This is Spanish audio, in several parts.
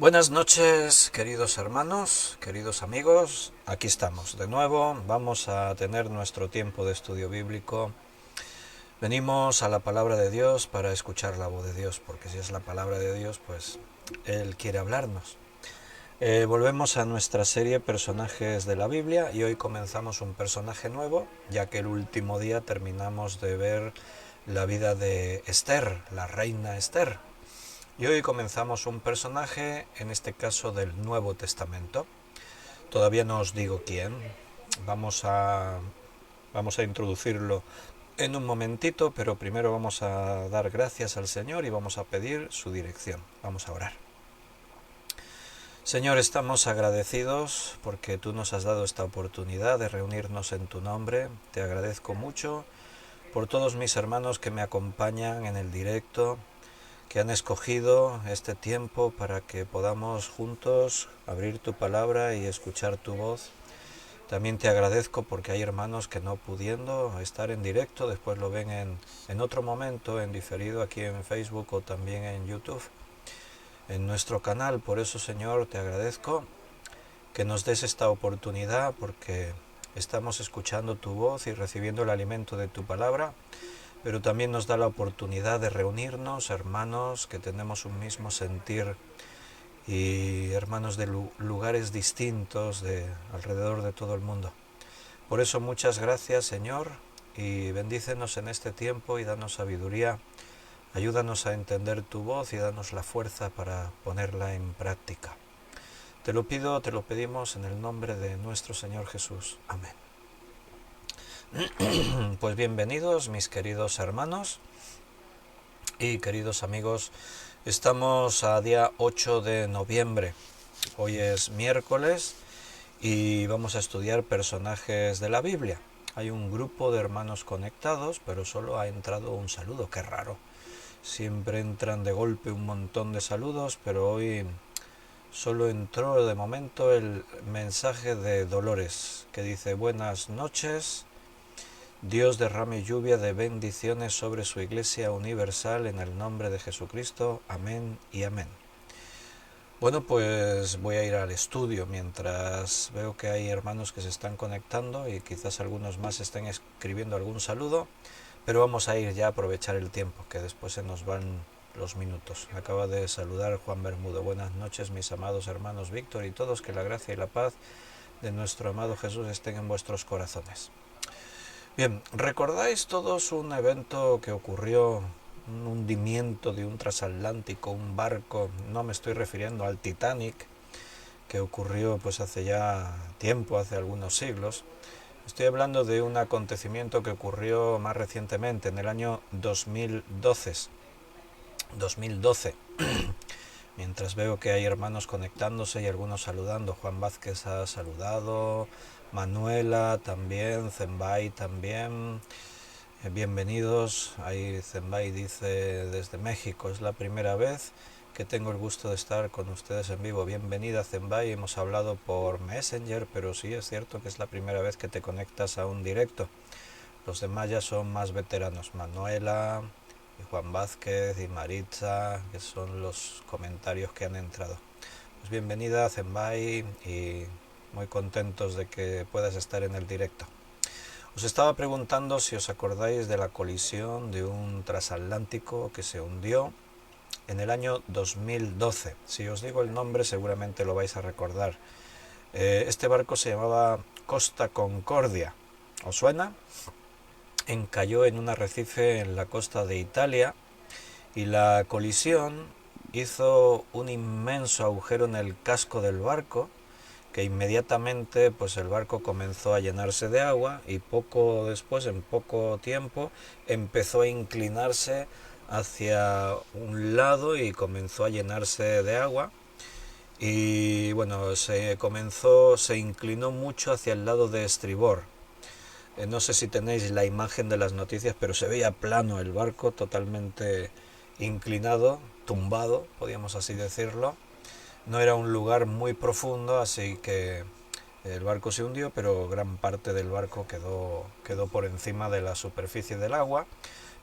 Buenas noches, queridos hermanos, queridos amigos. Aquí estamos de nuevo. Vamos a tener nuestro tiempo de estudio bíblico. Venimos a la palabra de Dios para escuchar la voz de Dios, porque si es la palabra de Dios, pues Él quiere hablarnos. Volvemos a nuestra serie Personajes de la Biblia y hoy comenzamos un personaje nuevo, ya que el último día terminamos de ver la vida de Esther, la reina Esther. Y hoy comenzamos un personaje, en este caso del Nuevo Testamento. Todavía no os digo quién. Vamos a, vamos a introducirlo en un momentito, pero primero vamos a dar gracias al Señor y vamos a pedir su dirección. Vamos a orar. Señor, estamos agradecidos porque tú nos has dado esta oportunidad de reunirnos en tu nombre. Te agradezco mucho por todos mis hermanos que me acompañan en el directo, que han escogido este tiempo para que podamos juntos abrir tu palabra y escuchar tu voz. También te agradezco porque hay hermanos que no pudiendo estar en directo, después lo ven en otro momento, en diferido aquí en Facebook o también en YouTube, en nuestro canal. Por eso, Señor, te agradezco que nos des esta oportunidad porque estamos escuchando tu voz y recibiendo el alimento de tu palabra, pero también nos da la oportunidad de reunirnos, hermanos que tenemos un mismo sentir y hermanos de lugares distintos de alrededor de todo el mundo. Por eso muchas gracias, Señor, y bendícenos en este tiempo y danos sabiduría. Ayúdanos a entender tu voz y danos la fuerza para ponerla en práctica. Te lo pido, te lo pedimos en el nombre de nuestro Señor Jesús. Amén. Pues bienvenidos, mis queridos hermanos y queridos amigos. Estamos a día 8 de noviembre. Hoy es miércoles y vamos a estudiar personajes de la Biblia. Hay un grupo de hermanos conectados, pero solo ha entrado un saludo. Qué raro. Siempre entran de golpe un montón de saludos, pero hoy solo entró de momento el mensaje de Dolores, que dice: buenas noches. Dios derrame lluvia de bendiciones sobre su Iglesia universal en el nombre de Jesucristo. Amén y amén. Bueno, pues voy a ir al estudio mientras veo que hay hermanos que se están conectando y quizás algunos más estén escribiendo algún saludo, pero vamos a ir ya a aprovechar el tiempo, que después se nos van los minutos. Acaba de saludar Juan Bermudo. Buenas noches, mis amados hermanos Víctor y todos, que la gracia y la paz de nuestro amado Jesús estén en vuestros corazones. Bien, ¿recordáis todos un evento que ocurrió, un hundimiento de un transatlántico, un barco? No me estoy refiriendo al Titanic, que ocurrió pues hace ya tiempo, hace algunos siglos. Estoy hablando de un acontecimiento que ocurrió más recientemente, en el año 2012. Mientras veo que hay hermanos conectándose y algunos saludando. Juan Vázquez ha saludado, Manuela también, Zenbay también. Bienvenidos. Ahí Zenbay dice desde México: es la primera vez que tengo el gusto de estar con ustedes en vivo. Bienvenida, Zenbay. Hemos hablado por Messenger, pero sí es cierto que es la primera vez que te conectas a un directo. Los demás ya son más veteranos. Manuela, y Juan Vázquez y Maritza, que son los comentarios que han entrado. Pues bienvenida, Zenbay, y muy contentos de que puedas estar en el directo. Os estaba preguntando si os acordáis de la colisión de un transatlántico que se hundió en el año 2012. Si os digo el nombre seguramente lo vais a recordar. Este barco se llamaba Costa Concordia. ¿Os suena? Encalló en un arrecife en la costa de Italia y la colisión hizo un inmenso agujero en el casco del barco, que inmediatamente pues el barco comenzó a llenarse de agua y poco después, en poco tiempo, empezó a inclinarse hacia un lado y comenzó a llenarse de agua. Y bueno, se inclinó mucho hacia el lado de estribor. No sé si tenéis la imagen de las noticias, pero se veía plano el barco, totalmente inclinado, tumbado, podríamos así decirlo. No era un lugar muy profundo, así que el barco se hundió, pero gran parte del barco quedó por encima de la superficie del agua.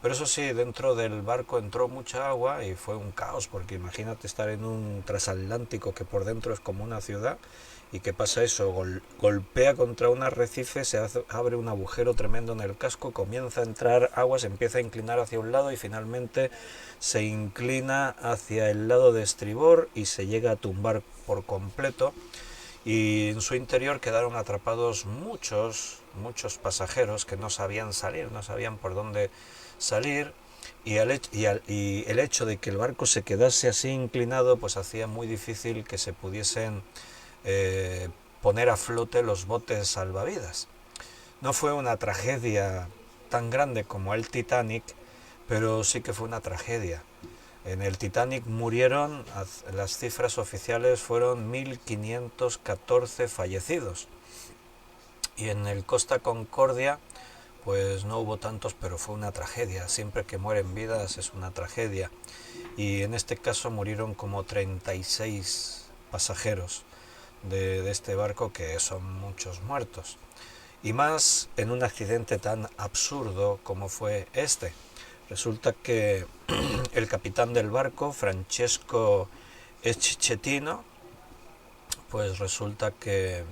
Pero eso sí, dentro del barco entró mucha agua y fue un caos, porque imagínate estar en un transatlántico que por dentro es como una ciudad y que pasa eso, golpea contra un arrecife, abre un agujero tremendo en el casco, comienza a entrar agua, se empieza a inclinar hacia un lado y finalmente se inclina hacia el lado de estribor y se llega a tumbar por completo, y en su interior quedaron atrapados muchos pasajeros que no sabían salir, no sabían por dónde salir, y el hecho de que el barco se quedase así inclinado pues hacía muy difícil que se pudiesen eh, poner a flote los botes salvavidas. No fue una tragedia tan grande como el Titanic, pero sí que fue una tragedia. En el Titanic murieron, las cifras oficiales fueron 1.514 fallecidos. Y en el Costa Concordia, pues no hubo tantos, pero fue una tragedia. Siempre que mueren vidas es una tragedia. Y en este caso murieron como 36 pasajeros de este barco, que son muchos muertos. Y más en un accidente tan absurdo como fue este. Resulta que el capitán del barco, Francesco Schettino, pues resulta que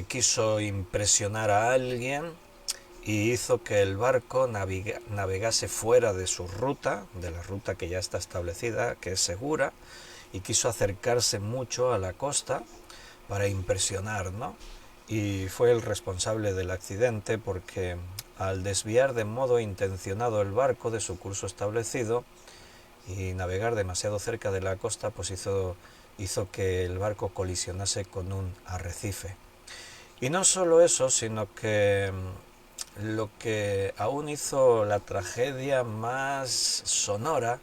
quiso impresionar a alguien y hizo que el barco navegase fuera de su ruta, de la ruta que ya está establecida, que es segura, y quiso acercarse mucho a la costa para impresionar, ¿no? Y fue el responsable del accidente, porque al desviar de modo intencionado el barco de su curso establecido y navegar demasiado cerca de la costa, pues hizo que el barco colisionase con un arrecife. Y no solo eso, sino que lo que aún hizo la tragedia más sonora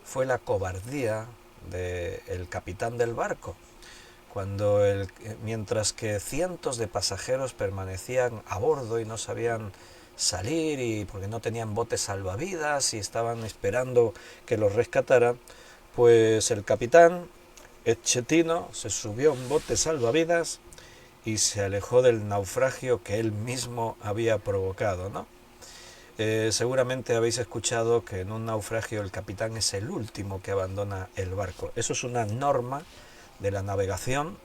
fue la cobardía del capitán del barco, cuando mientras que cientos de pasajeros permanecían a bordo y no sabían salir, y porque no tenían botes salvavidas y estaban esperando que los rescataran, pues el capitán Schettino se subió a un bote salvavidas y se alejó del naufragio que él mismo había provocado, ¿no? Seguramente habéis escuchado que en un naufragio el capitán es el último que abandona el barco. Eso es una norma de la navegación,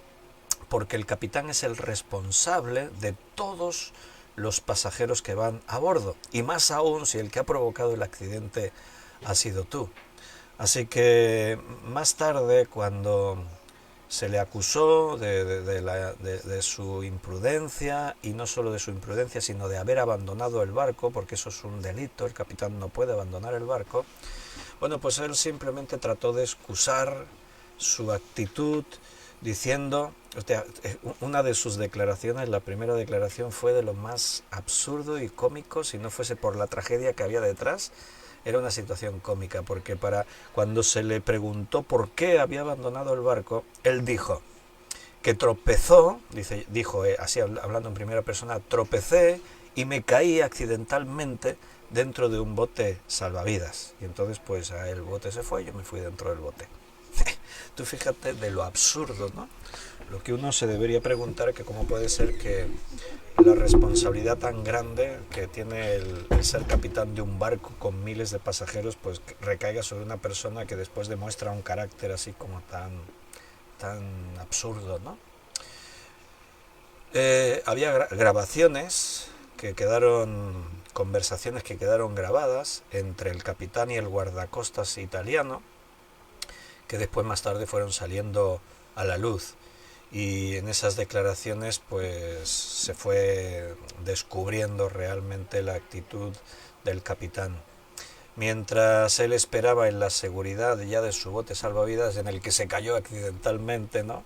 porque el capitán es el responsable de todos los pasajeros que van a bordo, y más aún si el que ha provocado el accidente ha sido tú. Así que más tarde, cuando se le acusó de su imprudencia, y no solo de su imprudencia, sino de haber abandonado el barco, porque eso es un delito, el capitán no puede abandonar el barco, bueno, pues él simplemente trató de excusar su actitud diciendo, una de sus declaraciones, la primera declaración, fue de lo más absurdo y cómico. Si no fuese por la tragedia que había detrás, era una situación cómica, porque cuando se le preguntó por qué había abandonado el barco, él dijo que tropezó, dijo así hablando en primera persona, tropecé y me caí accidentalmente dentro de un bote salvavidas. Y entonces pues el bote se fue, yo me fui dentro del bote. Tú fíjate de lo absurdo, ¿no? Lo que uno se debería preguntar, que cómo puede ser que la responsabilidad tan grande que tiene el ser capitán de un barco con miles de pasajeros, pues recaiga sobre una persona que después demuestra un carácter así como tan absurdo, ¿no? Había grabaciones que quedaron, conversaciones que quedaron grabadas entre el capitán y el guardacostas italiano, que después más tarde fueron saliendo a la luz. Y en esas declaraciones pues se fue descubriendo realmente la actitud del capitán. Mientras él esperaba en la seguridad ya de su bote salvavidas, en el que se cayó accidentalmente, ¿no?,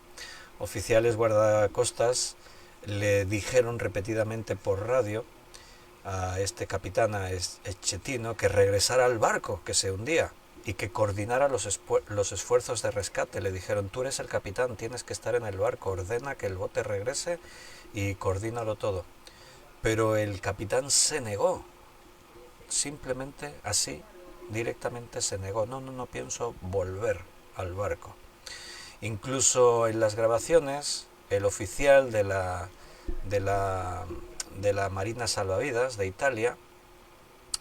oficiales guardacostas le dijeron repetidamente por radio a este capitán, a Schettino, que regresara al barco que se hundía y que coordinara los esfuerzos de rescate. Le dijeron, tú eres el capitán, tienes que estar en el barco, ordena que el bote regrese y coordínalo todo. Pero el capitán se negó, simplemente así, directamente se negó. No pienso volver al barco. Incluso en las grabaciones, el oficial de la Marina Salvavidas de Italia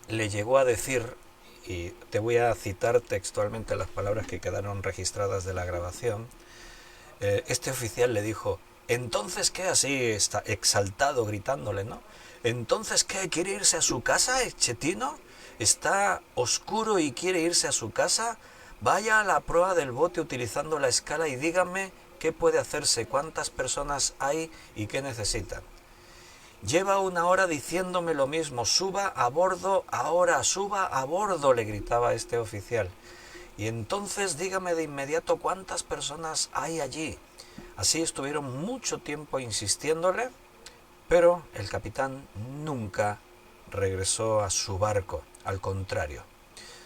le llegó a decir, y te voy a citar textualmente las palabras que quedaron registradas de la grabación, este oficial le dijo: ¿entonces qué? Así está exaltado, gritándole, ¿no? ¿Entonces qué? ¿Quiere irse a su casa, Chetino? ¿Está oscuro y quiere irse a su casa? Vaya a la proa del bote utilizando la escala y dígame qué puede hacerse, cuántas personas hay y qué necesitan. Lleva una hora diciéndome lo mismo, suba a bordo ahora, suba a bordo, le gritaba este oficial. Y entonces dígame de inmediato cuántas personas hay allí. Así estuvieron mucho tiempo insistiéndole, pero el capitán nunca regresó a su barco. Al contrario,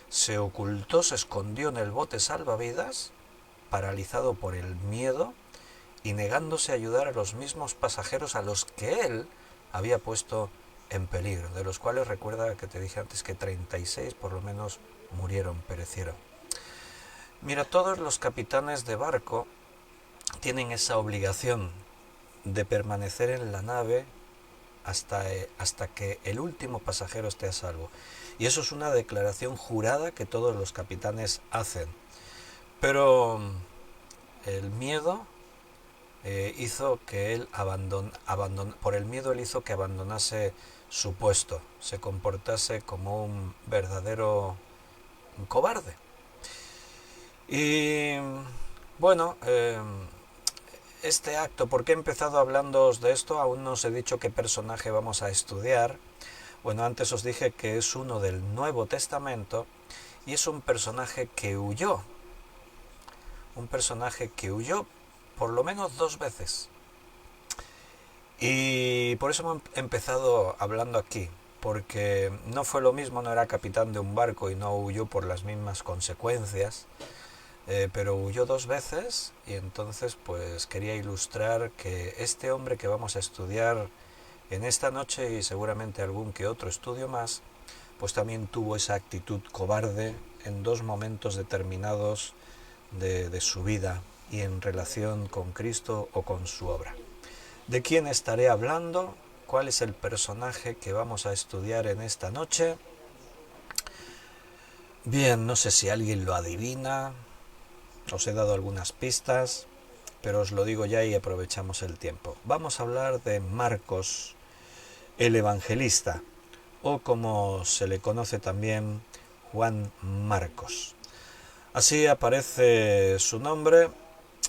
se ocultó, se escondió en el bote salvavidas, paralizado por el miedo y negándose a ayudar a los mismos pasajeros a los que él había puesto en peligro, de los cuales recuerda que te dije antes que 36 por lo menos murieron, perecieron. Mira, todos los capitanes de barco tienen esa obligación de permanecer en la nave hasta que el último pasajero esté a salvo. Y eso es una declaración jurada que todos los capitanes hacen. Pero el miedo hizo que él por el miedo él hizo que abandonase su puesto, se comportase como un verdadero cobarde. Y bueno, este acto, ¿por qué he empezado hablándoos de esto? Aún no os he dicho qué personaje vamos a estudiar. Bueno, antes os dije que es uno del Nuevo Testamento y es un personaje que huyó. Un personaje que huyó por lo menos 2 veces. Y por eso hemos empezado hablando aquí, porque no fue lo mismo, no era capitán de un barco y no huyó por las mismas consecuencias, pero huyó 2 veces y entonces pues quería ilustrar que este hombre que vamos a estudiar en esta noche y seguramente algún que otro estudio más, pues también tuvo esa actitud cobarde en 2 momentos determinados de su vida y en relación con Cristo o con su obra. ¿De quién estaré hablando? ¿Cuál es el personaje que vamos a estudiar en esta noche? Bien, no sé si alguien lo adivina, os he dado algunas pistas, pero os lo digo ya y aprovechamos el tiempo. Vamos a hablar de Marcos, el Evangelista, o como se le conoce también, Juan Marcos. Así aparece su nombre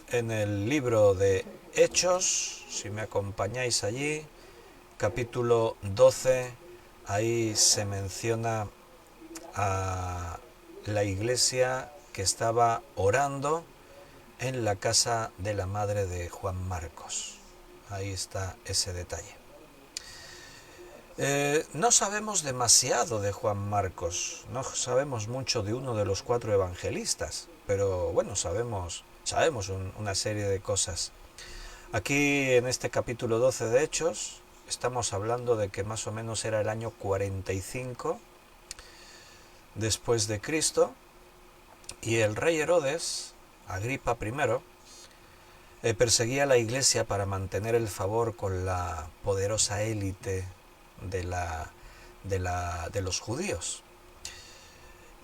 en el libro de Hechos, si me acompañáis allí, capítulo 12, ahí se menciona a la iglesia que estaba orando en la casa de la madre de Juan Marcos. Ahí está ese detalle. No sabemos demasiado de Juan Marcos, no sabemos mucho de uno de los 4 evangelistas, pero bueno, sabemos una serie de cosas. Aquí en este capítulo 12 de Hechos estamos hablando de que más o menos era el año 45 después de Cristo y el rey Herodes, Agripa I, perseguía a la iglesia para mantener el favor con la poderosa élite de los judíos.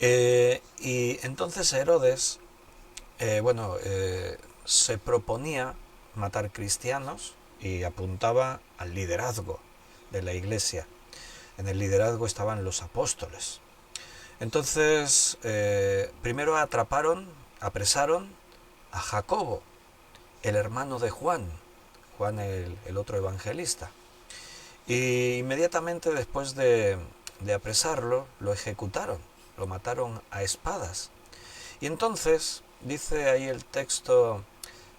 Y entonces Herodes se proponía matar cristianos y apuntaba al liderazgo de la iglesia. En el liderazgo estaban los apóstoles. Entonces, primero apresaron a Jacobo, el hermano de Juan el otro evangelista. Y inmediatamente después de apresarlo, lo ejecutaron, lo mataron a espadas. Y entonces, dice ahí el texto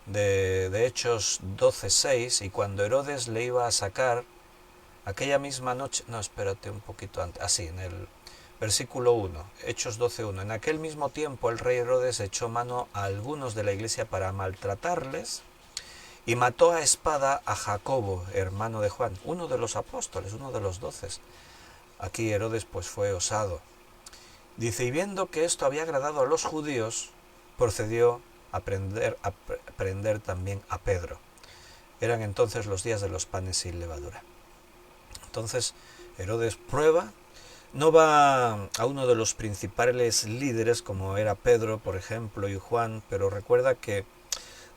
de Hechos 12:6, y cuando Herodes le iba a sacar, aquella misma noche, no, espérate un poquito antes, así, en el versículo 1, Hechos 12:1, en aquel mismo tiempo el rey Herodes echó mano a algunos de la iglesia para maltratarles, y mató a espada a Jacobo, hermano de Juan, uno de los apóstoles, uno de los 12. Aquí Herodes pues fue osado. Dice, y viendo que esto había agradado a los judíos, procedió a prender también a Pedro. Eran entonces los días de los panes sin levadura. Entonces Herodes prueba No va a uno de los principales líderes como era Pedro, por ejemplo, y Juan, pero recuerda que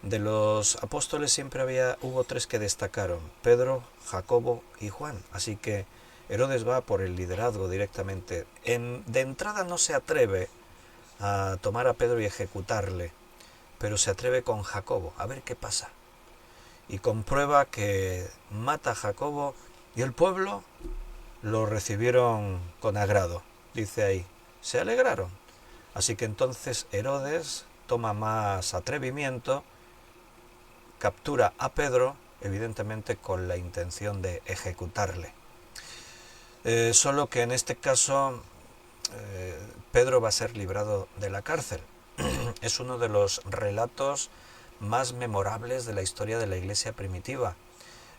de los apóstoles siempre hubo tres que destacaron: Pedro, Jacobo y Juan. Así que Herodes va por el liderazgo directamente. De entrada no se atreve a tomar a Pedro y ejecutarle, pero se atreve con Jacobo, a ver qué pasa. Y comprueba que mata a Jacobo y el pueblo lo recibieron con agrado. Dice ahí, se alegraron. Así que entonces Herodes toma más atrevimiento, captura a Pedro, evidentemente con la intención de ejecutarle. Solo que en este caso Pedro va a ser librado de la cárcel. Es uno de los relatos más memorables de la historia de la iglesia primitiva.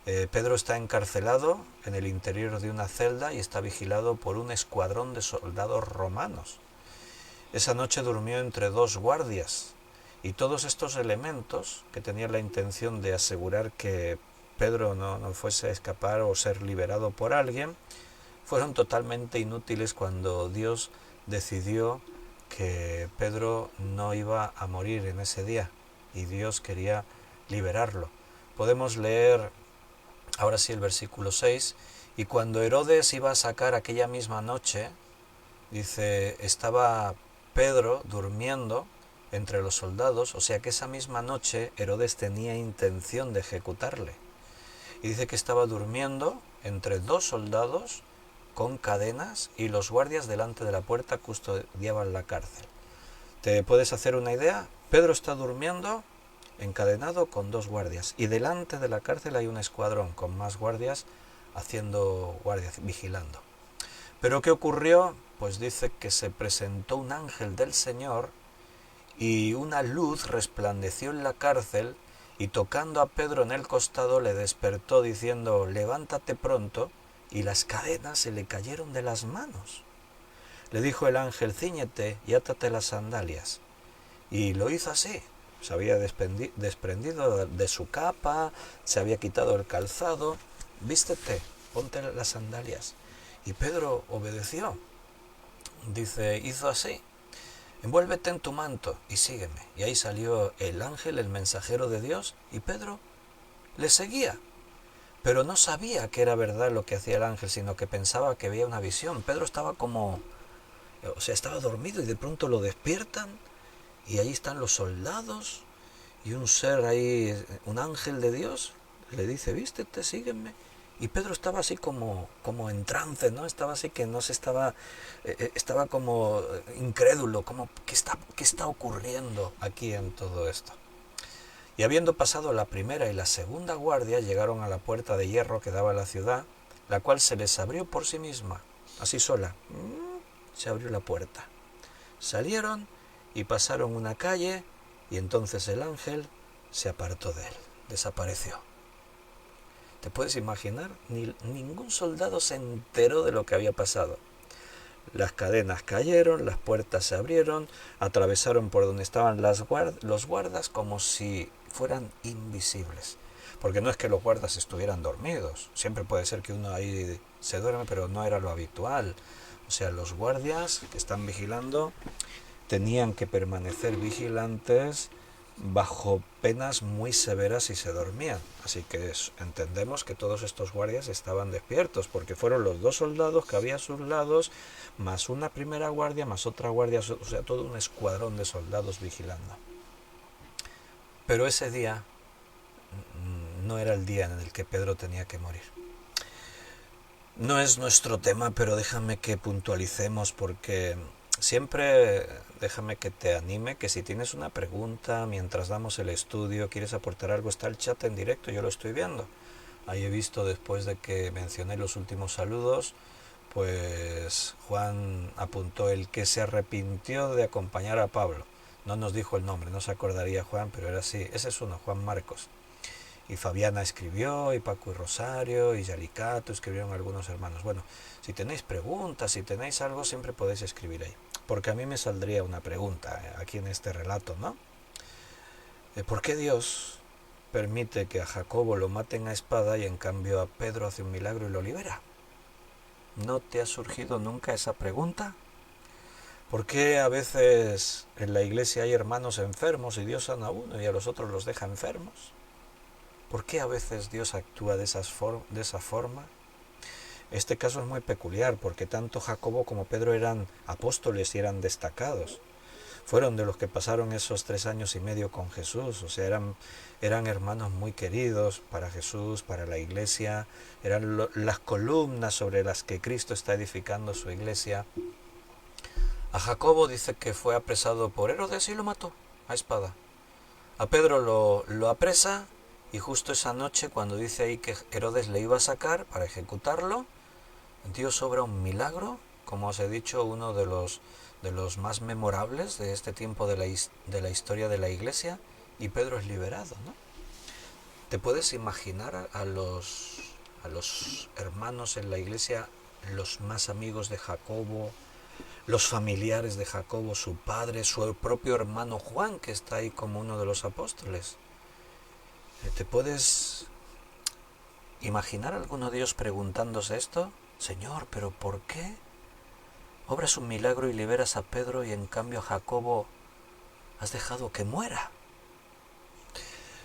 Pedro está encarcelado en el interior de una celda y está vigilado por un escuadrón de soldados romanos. Esa noche durmió entre dos guardias, y todos estos elementos que tenían la intención de asegurar que Pedro no fuese a escapar o ser liberado por alguien, fueron totalmente inútiles cuando Dios decidió que Pedro no iba a morir en ese día y Dios quería liberarlo. Podemos leer ahora sí el versículo 6: y cuando Herodes iba a sacar aquella misma noche, dice, estaba Pedro durmiendo entre los soldados, o sea que esa misma noche Herodes tenía intención de ejecutarle. Y dice que estaba durmiendo entre dos soldados con cadenas y los guardias delante de la puerta custodiaban la cárcel. ¿Te puedes hacer una idea? Pedro está durmiendo encadenado con dos guardias y delante de la cárcel hay un escuadrón con más guardias haciendo guardias, vigilando. ¿Pero qué ocurrió? Pues dice que se presentó un ángel del Señor y una luz resplandeció en la cárcel y tocando a Pedro en el costado le despertó diciendo, levántate pronto, y las cadenas se le cayeron de las manos. Le dijo el ángel, cíñete y átate las sandalias. Y lo hizo así. Se había desprendido de su capa, se había quitado el calzado. Vístete, ponte las sandalias. Y Pedro obedeció. Dice, hizo así. Envuélvete en tu manto y sígueme. Y ahí salió el ángel, el mensajero de Dios, y Pedro le seguía. Pero no sabía que era verdad lo que hacía el ángel, sino que pensaba que veía una visión. Pedro estaba estaba dormido y de pronto lo despiertan y ahí están los soldados y un ser ahí, un ángel de Dios, le dice, vístete, sígueme. Y Pedro estaba así como en trance, ¿no? Estaba así que no se estaba como incrédulo, como, ¿qué está ocurriendo aquí en todo esto? Y habiendo pasado la primera y la segunda guardia, llegaron a la puerta de hierro que daba a la ciudad, la cual se les abrió por sí misma, así sola. Se abrió la puerta. Salieron y pasaron una calle y entonces el ángel se apartó de él, desapareció. ¿Te puedes imaginar? Ningún soldado se enteró de lo que había pasado. Las cadenas cayeron, las puertas se abrieron, atravesaron por donde estaban los guardas como si fueran invisibles. Porque no es que los guardas estuvieran dormidos, siempre puede ser que uno ahí se duerme, pero no era lo habitual. O sea, los guardias que están vigilando tenían que permanecer vigilantes bajo penas muy severas si se dormían. Así que entendemos que todos estos guardias estaban despiertos, porque fueron los dos soldados que había a sus lados, más una primera guardia, más otra guardia, o sea, todo un escuadrón de soldados vigilando. Pero ese día no era el día en el que Pedro tenía que morir. No es nuestro tema, pero déjame que puntualicemos porque siempre déjame que te anime, que si tienes una pregunta mientras damos el estudio, quieres aportar algo, está el chat en directo, yo lo estoy viendo. Ahí he visto después de que mencioné los últimos saludos, pues Juan apuntó el que se arrepintió de acompañar a Pablo. No nos dijo el nombre, no se acordaría Juan, pero era así. Ese es uno, Juan Marcos. Y Fabiana escribió, y Paco y Rosario, y Yalicato escribieron algunos hermanos. Bueno, si tenéis preguntas, si tenéis algo, siempre podéis escribir ahí. Porque a mí me saldría una pregunta aquí en este relato, ¿no? ¿Por qué Dios permite que a Jacobo lo maten a espada y en cambio a Pedro hace un milagro y lo libera? ¿No te ha surgido nunca esa pregunta? ¿Por qué a veces en la iglesia hay hermanos enfermos y Dios sana a uno y a los otros los deja enfermos? ¿Por qué a veces Dios actúa de esa forma? Este caso es muy peculiar porque tanto Jacobo como Pedro eran apóstoles y eran destacados. Fueron de los que pasaron esos 3 años y medio con Jesús, o sea, eran hermanos muy queridos para Jesús, para la iglesia, eran las columnas sobre las que Cristo está edificando su iglesia. A Jacobo dice que fue apresado por Herodes y lo mató a espada. A Pedro lo apresa y justo esa noche, cuando dice ahí que Herodes le iba a sacar para ejecutarlo, Dios obra un milagro, como os he dicho, uno de los más memorables de este tiempo de la historia de la iglesia, y Pedro es liberado, ¿no? ¿Te puedes imaginar a los hermanos en la iglesia, los más amigos de Jacobo, los familiares de Jacobo, su padre, su propio hermano Juan, que está ahí como uno de los apóstoles? ¿Te puedes imaginar a alguno de ellos preguntándose esto? Señor, ¿pero por qué obras un milagro y liberas a Pedro y en cambio a Jacobo has dejado que muera?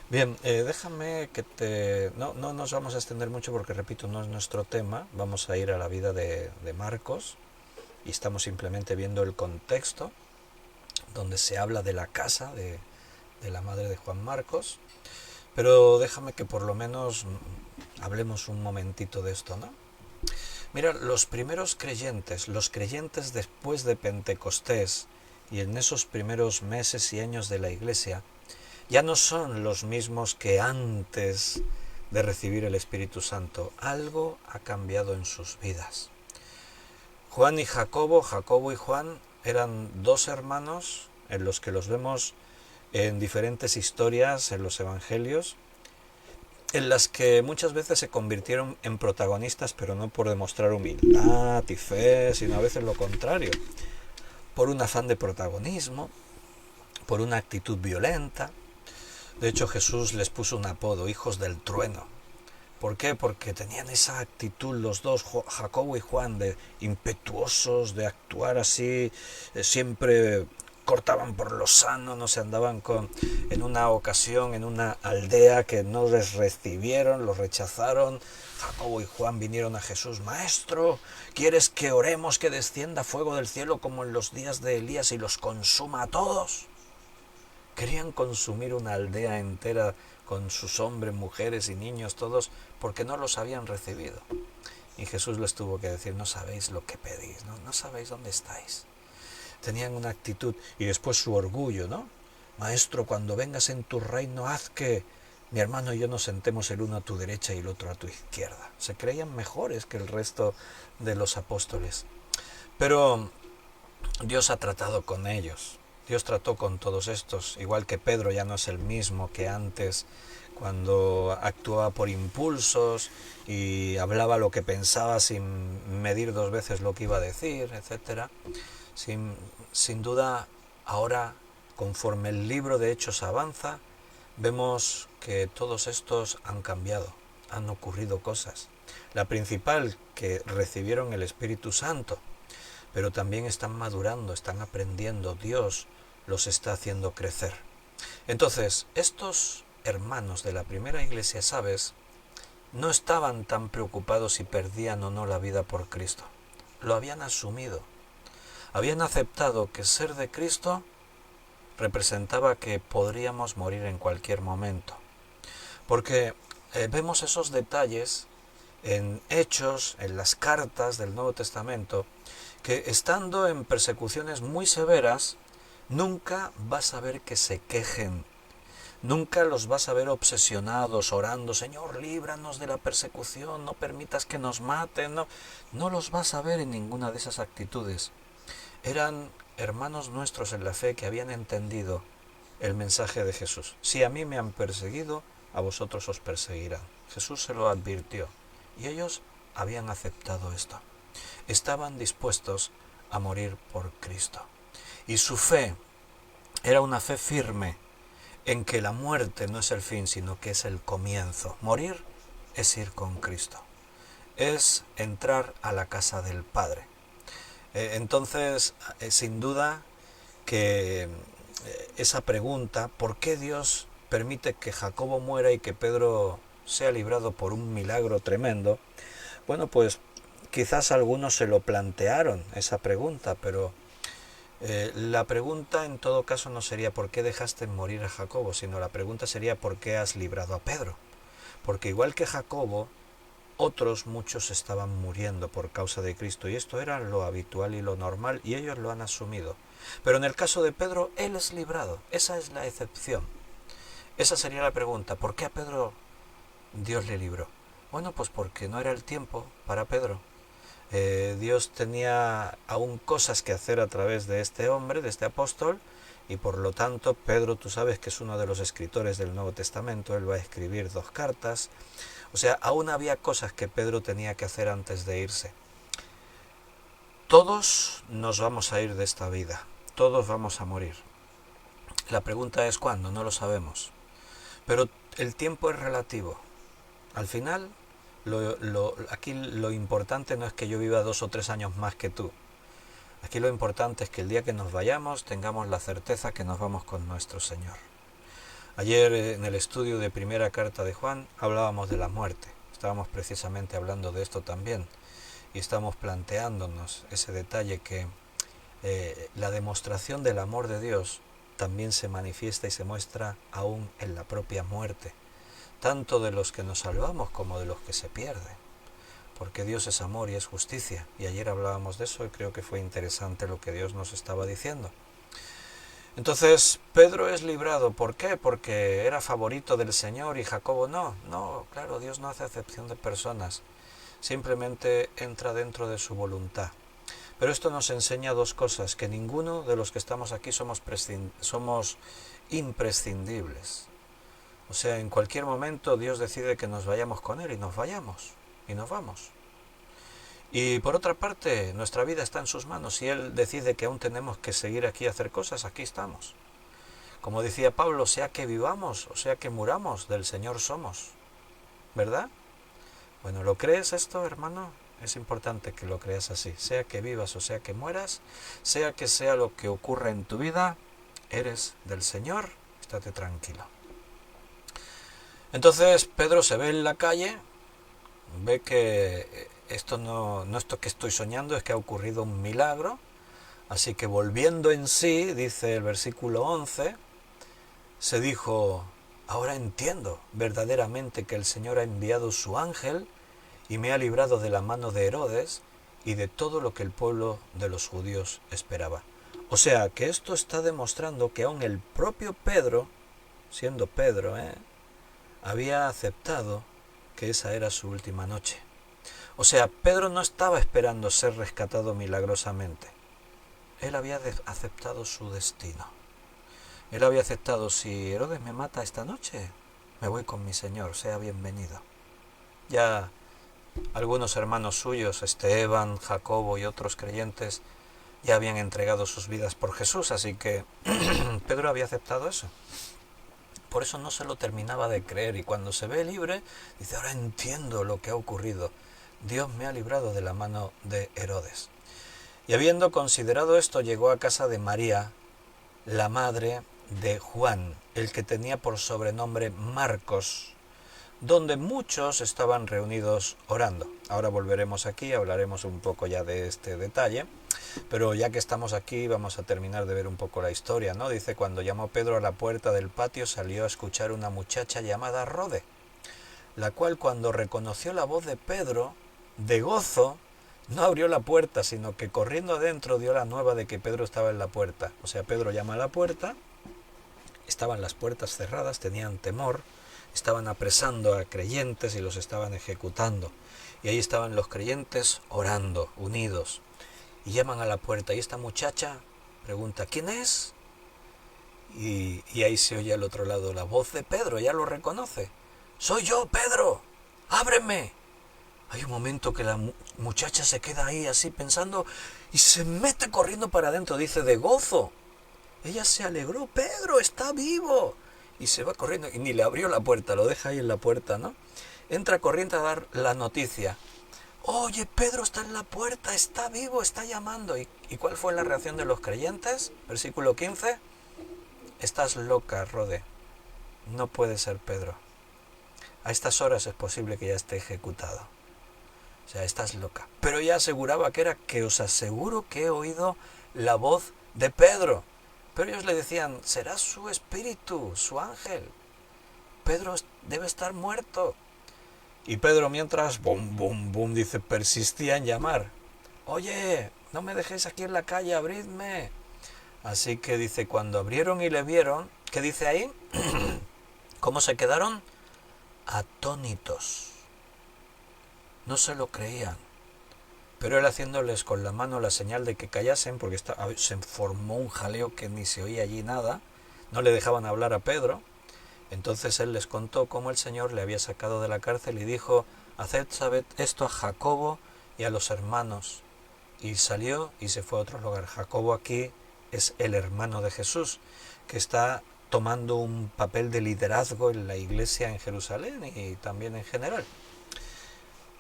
Bien, déjame que no nos vamos a extender mucho porque, repito, no es nuestro tema. Vamos a ir a la vida de Marcos y estamos simplemente viendo el contexto donde se habla de la casa de la madre de Juan Marcos. Pero déjame que por lo menos hablemos un momentito de esto, ¿no? Mira, los primeros creyentes, los creyentes después de Pentecostés y en esos primeros meses y años de la iglesia, ya no son los mismos que antes de recibir el Espíritu Santo. Algo ha cambiado en sus vidas. Juan y Jacobo, Jacobo y Juan, eran dos hermanos en los que los vemos en diferentes historias en los evangelios, en las que muchas veces se convirtieron en protagonistas, pero no por demostrar humildad y fe, sino a veces lo contrario, por un afán de protagonismo, por una actitud violenta. De hecho, Jesús les puso un apodo, hijos del trueno. ¿Por qué? Porque tenían esa actitud los dos, Jacobo y Juan, de impetuosos, de actuar así, siempre cortaban por lo sano, no se andaban en una ocasión, en una aldea que no les recibieron, los rechazaron. Jacobo y Juan vinieron a Jesús: Maestro, ¿quieres que oremos que descienda fuego del cielo como en los días de Elías y los consuma a todos? Querían consumir una aldea entera con sus hombres, mujeres y niños, todos, porque no los habían recibido. Y Jesús les tuvo que decir: no sabéis lo que pedís, no sabéis dónde estáis. Tenían una actitud, y después su orgullo, ¿no? Maestro, cuando vengas en tu reino, haz que mi hermano y yo nos sentemos el uno a tu derecha y el otro a tu izquierda. Se creían mejores que el resto de los apóstoles. Pero Dios ha tratado con ellos. Dios trató con todos estos, igual que Pedro ya no es el mismo que antes, cuando actuaba por impulsos y hablaba lo que pensaba sin medir dos veces lo que iba a decir, etc. Sin duda, ahora, conforme el libro de Hechos avanza, vemos que todos estos han cambiado, han ocurrido cosas. La principal, que recibieron el Espíritu Santo, pero también están madurando, están aprendiendo. Dios los está haciendo crecer. Entonces, estos hermanos de la primera iglesia, ¿sabes?, no estaban tan preocupados si perdían o no la vida por Cristo. Lo habían asumido. Habían aceptado que ser de Cristo representaba que podríamos morir en cualquier momento. Porque vemos esos detalles en Hechos, en las cartas del Nuevo Testamento, que estando en persecuciones muy severas, nunca vas a ver que se quejen, nunca los vas a ver obsesionados, orando: Señor, líbranos de la persecución, no permitas que nos maten. No los vas a ver en ninguna de esas actitudes. Eran hermanos nuestros en la fe que habían entendido el mensaje de Jesús. Si a mí me han perseguido, a vosotros os perseguirán. Jesús se lo advirtió y ellos habían aceptado esto. Estaban dispuestos a morir por Cristo. Y su fe era una fe firme en que la muerte no es el fin, sino que es el comienzo. Morir es ir con Cristo. es entrar a la casa del Padre. Entonces, sin duda que esa pregunta, ¿por qué Dios permite que Jacobo muera y que Pedro sea librado por un milagro tremendo? Bueno, pues quizás algunos se lo plantearon, esa pregunta, pero la pregunta en todo caso no sería ¿por qué dejaste morir a Jacobo?, sino la pregunta sería ¿por qué has librado a Pedro? Porque igual que Jacobo, otros muchos estaban muriendo por causa de Cristo, y esto era lo habitual y lo normal, y ellos lo han asumido. Pero en el caso de Pedro, él es librado. Esa es la excepción. Esa sería la pregunta. ¿Por qué a Pedro Dios le libró? Bueno, pues porque no era el tiempo para Pedro. Dios tenía aún cosas que hacer a través de este hombre, de este apóstol, y por lo tanto Pedro, tú sabes que es uno de los escritores del Nuevo Testamento, él va a escribir 2 cartas. O sea, aún había cosas que Pedro tenía que hacer antes de irse. Todos nos vamos a ir de esta vida, todos vamos a morir. La pregunta es ¿cuándo? No lo sabemos. Pero el tiempo es relativo. Al final, aquí lo importante no es que yo viva 2 o 3 años más que tú. Aquí lo importante es que el día que nos vayamos tengamos la certeza que nos vamos con nuestro Señor. Ayer en el estudio de primera carta de Juan hablábamos de la muerte. Estábamos precisamente hablando de esto también. Y estamos planteándonos ese detalle que la demostración del amor de Dios también se manifiesta y se muestra aún en la propia muerte, tanto de los que nos salvamos como de los que se pierden, porque Dios es amor y es justicia, y ayer hablábamos de eso y creo que fue interesante lo que Dios nos estaba diciendo. Entonces Pedro es librado, ¿por qué? Porque era favorito del Señor y Jacobo no. No, claro, Dios no hace acepción de personas, simplemente entra dentro de su voluntad. Pero esto nos enseña 2 cosas, que ninguno de los que estamos aquí somos imprescindibles. O sea, en cualquier momento Dios decide que nos vayamos con Él y nos vayamos, y nos vamos. Y por otra parte, nuestra vida está en sus manos. Si Él decide que aún tenemos que seguir aquí a hacer cosas, aquí estamos. Como decía Pablo, sea que vivamos o sea que muramos, del Señor somos. ¿Verdad? Bueno, ¿lo crees esto, hermano? Es importante que lo creas así. Sea que vivas o sea que mueras, sea que sea lo que ocurra en tu vida, eres del Señor, estate tranquilo. Entonces Pedro se ve en la calle, ve que esto no esto que estoy soñando, es que ha ocurrido un milagro, así que volviendo en sí, dice el versículo 11, se dijo, ahora entiendo verdaderamente que el Señor ha enviado su ángel y me ha librado de la mano de Herodes y de todo lo que el pueblo de los judíos esperaba. O sea, que esto está demostrando que aún el propio Pedro, siendo Pedro, había aceptado que esa era su última noche. O sea, Pedro no estaba esperando ser rescatado milagrosamente. Él había aceptado su destino. Él había aceptado, si Herodes me mata esta noche, me voy con mi Señor, sea bienvenido. Ya algunos hermanos suyos, Esteban, Jacobo y otros creyentes, ya habían entregado sus vidas por Jesús, así que Pedro había aceptado eso. Por eso no se lo terminaba de creer, y cuando se ve libre, dice, ahora entiendo lo que ha ocurrido. Dios me ha librado de la mano de Herodes. Y habiendo considerado esto, llegó a casa de María, la madre de Juan, el que tenía por sobrenombre Marcos, donde muchos estaban reunidos orando. Ahora volveremos aquí, hablaremos un poco ya de este detalle, pero ya que estamos aquí vamos a terminar de ver un poco la historia, ¿no? Dice, cuando llamó Pedro a la puerta del patio, salió a escuchar una muchacha llamada Rode, la cual cuando reconoció la voz de Pedro, de gozo, no abrió la puerta, sino que corriendo adentro dio la nueva de que Pedro estaba en la puerta. O sea, Pedro llama a la puerta, estaban las puertas cerradas, tenían temor, estaban apresando a creyentes y los estaban ejecutando. Y ahí estaban los creyentes orando, unidos. Y llaman a la puerta y esta muchacha pregunta, ¿quién es? Y ahí se oye al otro lado la voz de Pedro, ya lo reconoce. ¡Soy yo, Pedro! ¡Ábreme! Hay un momento que la muchacha se queda ahí así pensando y se mete corriendo para adentro, dice, de gozo. Ella se alegró, Pedro está vivo. Y se va corriendo y ni le abrió la puerta, lo deja ahí en la puerta, ¿no? Entra corriendo a dar la noticia. oye, Pedro está en la puerta, está vivo, está llamando. ¿Y cuál fue la reacción de los creyentes? Versículo 15. Estás loca, Rode. No puede ser Pedro. A estas horas es posible que ya esté ejecutado. O sea, estás loca. Pero ella aseguraba que os aseguro que he oído la voz de Pedro. Pero ellos le decían, será su espíritu, su ángel. Pedro debe estar muerto. Y Pedro mientras, bum, bum, bum, dice, persistía en llamar. Oye, no me dejéis aquí en la calle, abridme. Así que dice, cuando abrieron y le vieron, ¿qué dice ahí? ¿Cómo se quedaron? Atónitos. No se lo creían. Pero él haciéndoles con la mano la señal de que callasen, porque se formó un jaleo que ni se oía allí nada, no le dejaban hablar a Pedro. Entonces él les contó cómo el Señor le había sacado de la cárcel y dijo, haced saber esto a Jacobo y a los hermanos. Y salió y se fue a otro lugar. Jacobo aquí es el hermano de Jesús, que está tomando un papel de liderazgo en la iglesia en Jerusalén y también en general.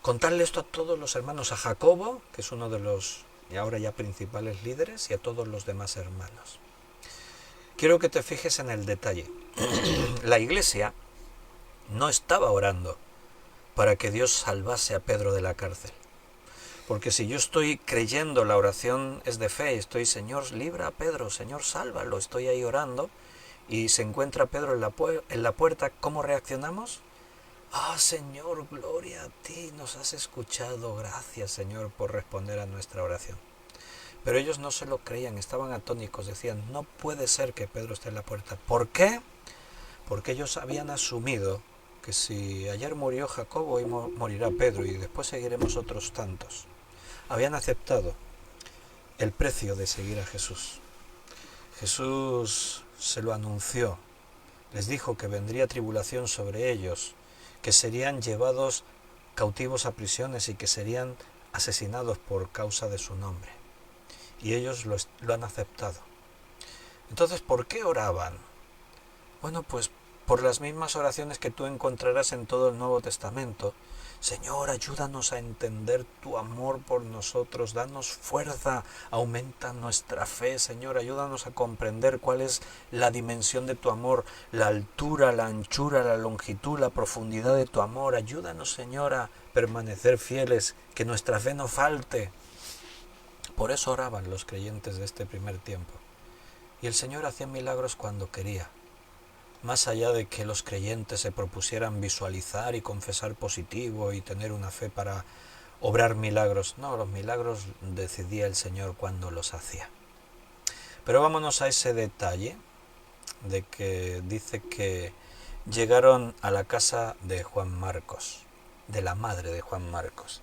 Contarle esto a todos los hermanos, a Jacobo, que es uno de los ahora ya principales líderes, y a todos los demás hermanos. Quiero que te fijes en el detalle. La iglesia no estaba orando para que Dios salvase a Pedro de la cárcel. Porque si yo estoy creyendo, la oración es de fe, estoy, Señor, libra a Pedro, Señor, sálvalo, estoy ahí orando, y se encuentra Pedro en la puerta, ¿cómo reaccionamos? Ah, Señor, gloria a ti, nos has escuchado, gracias, Señor, por responder a nuestra oración. Pero ellos no se lo creían, estaban atónicos, decían, no puede ser que Pedro esté en la puerta. ¿Por qué? Porque ellos habían asumido que si ayer murió Jacobo, hoy morirá Pedro y después seguiremos otros tantos. Habían aceptado el precio de seguir a Jesús. Jesús se lo anunció, les dijo que vendría tribulación sobre ellos, que serían llevados cautivos a prisiones y que serían asesinados por causa de su nombre. Y ellos lo han aceptado. Entonces, ¿por qué oraban? Bueno, pues por las mismas oraciones que tú encontrarás en todo el Nuevo Testamento. Señor, ayúdanos a entender tu amor por nosotros, danos fuerza, aumenta nuestra fe, Señor, ayúdanos a comprender cuál es la dimensión de tu amor, la altura, la anchura, la longitud, la profundidad de tu amor, ayúdanos, Señor, a permanecer fieles, que nuestra fe no falte. Por eso oraban los creyentes de este primer tiempo. Y el Señor hacía milagros cuando quería. Más allá de que los creyentes se propusieran visualizar y confesar positivo y tener una fe para obrar milagros. No, los milagros decidía el Señor cuando los hacía. Pero vámonos a ese detalle de que dice que llegaron a la casa de Juan Marcos, de la madre de Juan Marcos.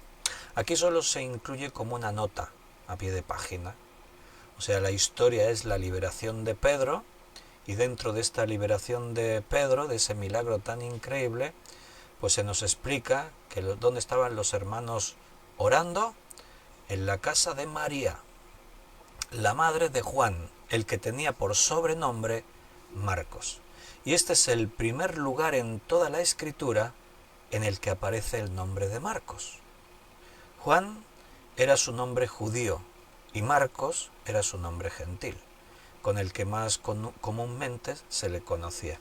Aquí solo se incluye como una nota a pie de página. O sea, la historia es la liberación de Pedro. Y dentro de esta liberación de Pedro, de ese milagro tan increíble, pues se nos explica que dónde estaban los hermanos orando, en la casa de María, la madre de Juan, el que tenía por sobrenombre Marcos. Y este es el primer lugar en toda la Escritura en el que aparece el nombre de Marcos. Juan era su nombre judío y Marcos era su nombre gentil, con el que más comúnmente se le conocía.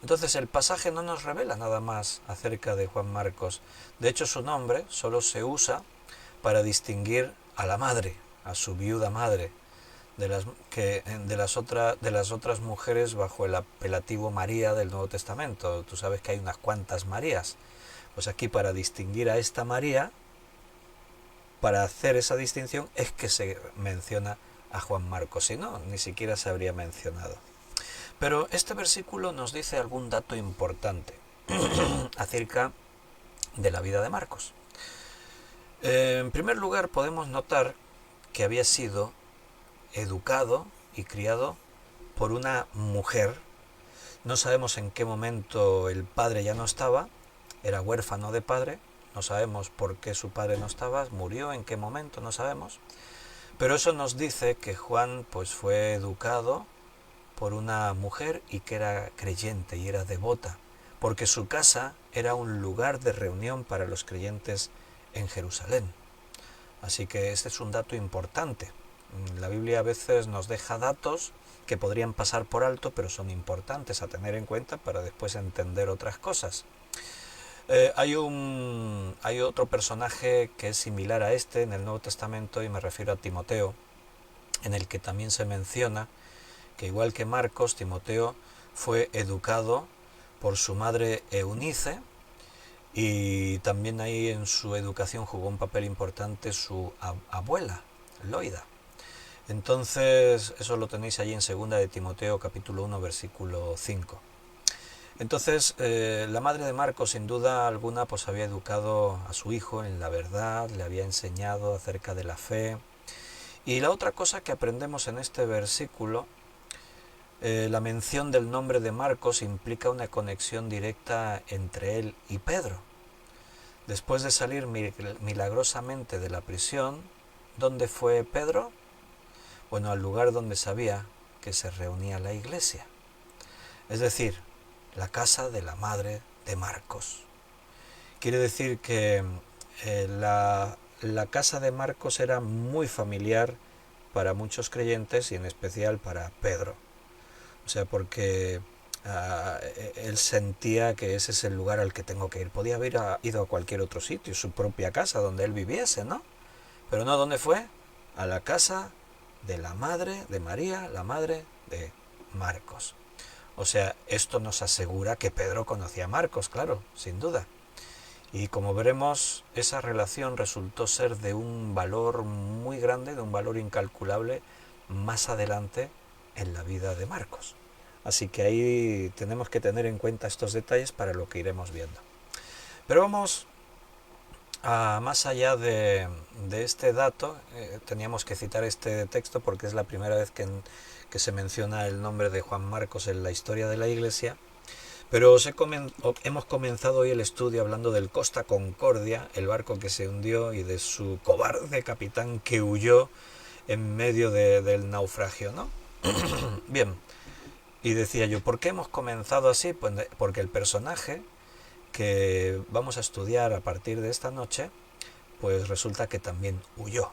Entonces el pasaje no nos revela nada más acerca de Juan Marcos. De hecho, su nombre solo se usa para distinguir a la madre, a su viuda madre, de las otras mujeres bajo el apelativo María del Nuevo Testamento. Tú sabes que hay unas cuantas Marías. Pues aquí, para distinguir a esta María, para hacer esa distinción, es que se menciona a Juan Marcos, si no, ni siquiera se habría mencionado. Pero este versículo nos dice algún dato importante acerca de la vida de Marcos. En primer lugar, podemos notar que había sido educado y criado por una mujer. No sabemos en qué momento el padre ya no estaba, era huérfano de padre, no sabemos por qué su padre no estaba, murió, en qué momento, no sabemos. Pero eso nos dice que Juan pues fue educado por una mujer y que era creyente y era devota, porque su casa era un lugar de reunión para los creyentes en Jerusalén. Así que este es un dato importante. La Biblia a veces nos deja datos que podrían pasar por alto, pero son importantes a tener en cuenta para después entender otras cosas. Hay otro personaje que es similar a este en el Nuevo Testamento, y me refiero a Timoteo, en el que también se menciona que, igual que Marcos, Timoteo fue educado por su madre Eunice, y también ahí en su educación jugó un papel importante su abuela, Loida. Entonces, eso lo tenéis allí en 2 de Timoteo capítulo 1 versículo 5. Entonces, la madre de Marcos, sin duda alguna, pues había educado a su hijo en la verdad, le había enseñado acerca de la fe. Y la otra cosa que aprendemos en este versículo, la mención del nombre de Marcos implica una conexión directa entre él y Pedro. Después de salir milagrosamente de la prisión, ¿dónde fue Pedro? Bueno, al lugar donde sabía que se reunía la iglesia. Es decir, la casa de la madre de Marcos. Quiere decir que la casa de Marcos era muy familiar para muchos creyentes, y en especial para Pedro. O sea, porque él sentía que ese es el lugar al que tengo que ir. Podía haber ido a cualquier otro sitio, su propia casa, donde él viviese, ¿no? Pero no, ¿dónde fue? A la casa de la madre de María, la madre de Marcos. O sea, esto nos asegura que Pedro conocía a Marcos, claro, sin duda. Y como veremos, esa relación resultó ser de un valor muy grande, de un valor incalculable, más adelante en la vida de Marcos. Así que ahí tenemos que tener en cuenta estos detalles para lo que iremos viendo. Pero vamos más allá de este dato. Teníamos que citar este texto porque es la primera vez que se menciona el nombre de Juan Marcos en la historia de la Iglesia. Pero hemos comenzado hoy el estudio hablando del Costa Concordia, el barco que se hundió, y de su cobarde capitán que huyó en medio del naufragio, ¿no? Bien, y decía yo, ¿por qué hemos comenzado así? Pues porque el personaje que vamos a estudiar a partir de esta noche, pues resulta que también huyó.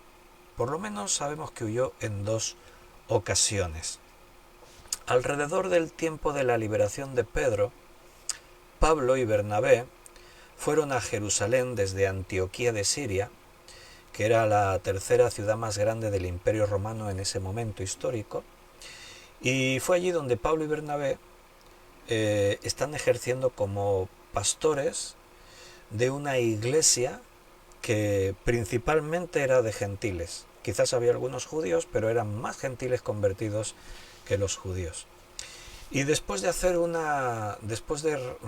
Por lo menos sabemos que huyó en 2 ocasiones. Alrededor del tiempo de la liberación de Pedro, Pablo y Bernabé fueron a Jerusalén desde Antioquía de Siria, que era la tercera ciudad más grande del Imperio Romano en ese momento histórico, y fue allí donde Pablo y Bernabé están ejerciendo como pastores de una iglesia que principalmente era de gentiles. Quizás había algunos judíos, pero eran más gentiles convertidos que los judíos. Y después de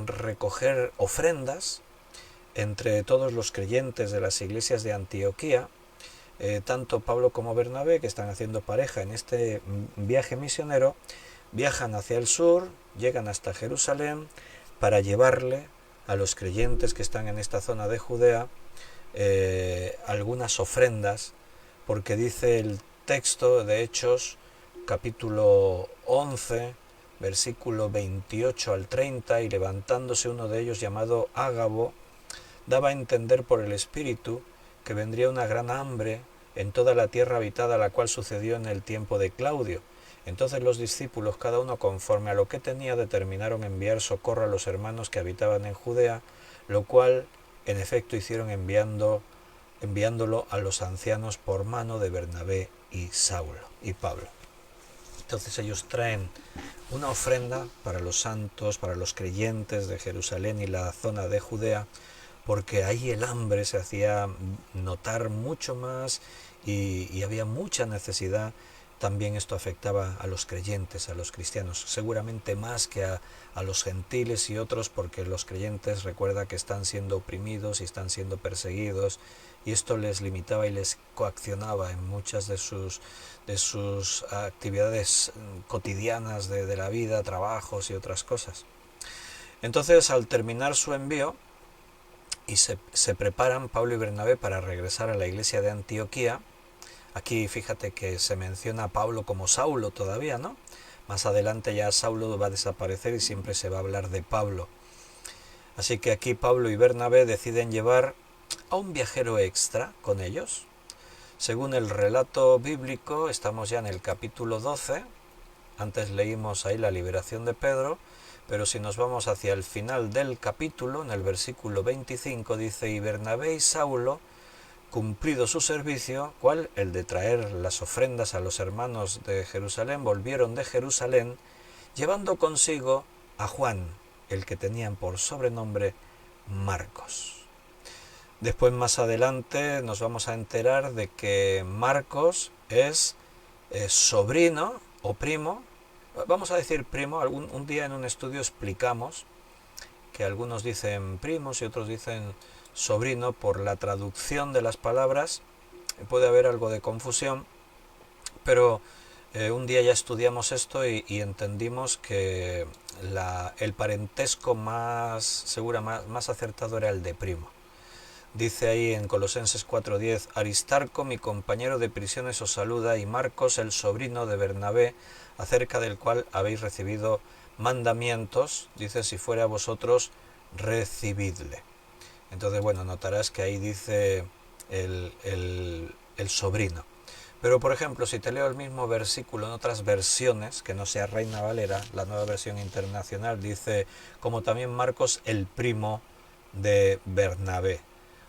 recoger ofrendas entre todos los creyentes de las iglesias de Antioquía, tanto Pablo como Bernabé, que están haciendo pareja en este viaje misionero, viajan hacia el sur, llegan hasta Jerusalén para llevarle a los creyentes que están en esta zona de Judea algunas ofrendas, porque dice el texto de Hechos, capítulo 11, versículo 28 al 30, y levantándose uno de ellos llamado Ágabo, daba a entender por el Espíritu que vendría una gran hambre en toda la tierra habitada, la cual sucedió en el tiempo de Claudio. Entonces los discípulos, cada uno conforme a lo que tenía, determinaron enviar socorro a los hermanos que habitaban en Judea, lo cual en efecto hicieron enviándolo a los ancianos por mano de Bernabé y Saulo y Pablo. Entonces ellos traen una ofrenda para los santos, para los creyentes de Jerusalén y la zona de Judea, porque ahí el hambre se hacía notar mucho más y había mucha necesidad. También esto afectaba a los creyentes, a los cristianos, seguramente más que a los gentiles y otros, porque los creyentes, recuerda que están siendo oprimidos y están siendo perseguidos, y esto les limitaba y les coaccionaba en muchas de sus actividades cotidianas de la vida, trabajos y otras cosas. Entonces, al terminar su envío, y se preparan Pablo y Bernabé para regresar a la iglesia de Antioquía. Aquí fíjate que se menciona a Pablo como Saulo todavía, ¿no? Más adelante ya Saulo va a desaparecer y siempre se va a hablar de Pablo. Así que aquí Pablo y Bernabé deciden llevar a un viajero extra con ellos. Según el relato bíblico, estamos ya en el capítulo 12, antes leímos ahí la liberación de Pedro, pero si nos vamos hacia el final del capítulo, en el versículo 25, dice: y Bernabé y Saulo, cumplido su servicio, cual el de traer las ofrendas a los hermanos de Jerusalén, volvieron de Jerusalén, llevando consigo a Juan, el que tenían por sobrenombre Marcos. Después, más adelante, nos vamos a enterar de que Marcos es sobrino o primo, vamos a decir primo. Un día en un estudio explicamos que algunos dicen primos y otros dicen sobrino. Por la traducción de las palabras puede haber algo de confusión, pero un día ya estudiamos esto y entendimos que el parentesco más acertado era el de primo. Dice ahí en Colosenses 4:10: Aristarco, mi compañero de prisiones, os saluda, y Marcos, el sobrino de Bernabé, acerca del cual habéis recibido mandamientos. Dice: si fuera a vosotros, recibidle. Entonces, bueno, notarás que ahí dice el sobrino. Pero, por ejemplo, si te leo el mismo versículo en otras versiones, que no sea Reina Valera, la nueva versión internacional, dice: como también Marcos, el primo de Bernabé.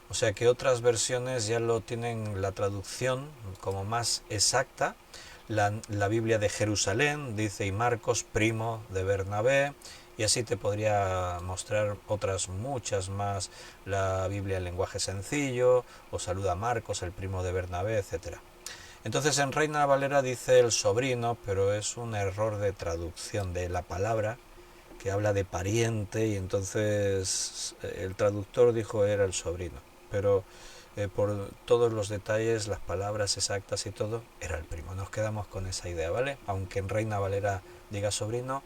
O sea que otras versiones ya lo tienen la traducción como más exacta. La Biblia de Jerusalén dice: y Marcos, primo de Bernabé. Y así te podría mostrar otras muchas más. La Biblia en lenguaje sencillo, o saluda a Marcos, el primo de Bernabé, etc. Entonces en Reina Valera dice el sobrino, pero es un error de traducción de la palabra, que habla de pariente, y entonces el traductor dijo era el sobrino. Pero por todos los detalles, las palabras exactas y todo, era el primo. Nos quedamos con esa idea, ¿vale? Aunque en Reina Valera diga sobrino,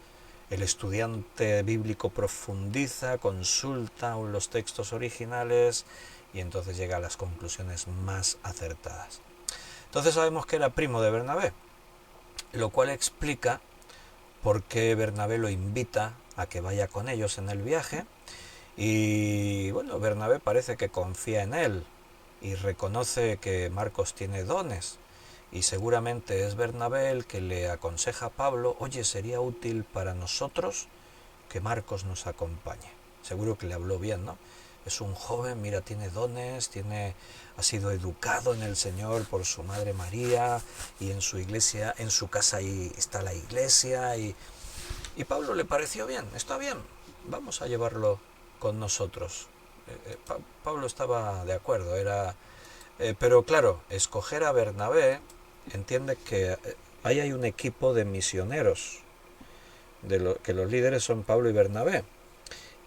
el estudiante bíblico profundiza, consulta los textos originales y entonces llega a las conclusiones más acertadas. Entonces sabemos que era primo de Bernabé, lo cual explica por qué Bernabé lo invita a que vaya con ellos en el viaje. Y bueno, Bernabé parece que confía en él y reconoce que Marcos tiene dones, y seguramente es Bernabé el que le aconseja a Pablo: oye, sería útil para nosotros que Marcos nos acompañe. Seguro que le habló bien, ¿no? Es un joven, mira, tiene dones, ha sido educado en el Señor por su madre María, y en su iglesia, en su casa ahí está la iglesia, y Pablo le pareció bien, está bien, vamos a llevarlo con nosotros. Pablo estaba de acuerdo, pero claro, escoger a Bernabé, entiende que ahí hay un equipo de misioneros, que los líderes son Pablo y Bernabé,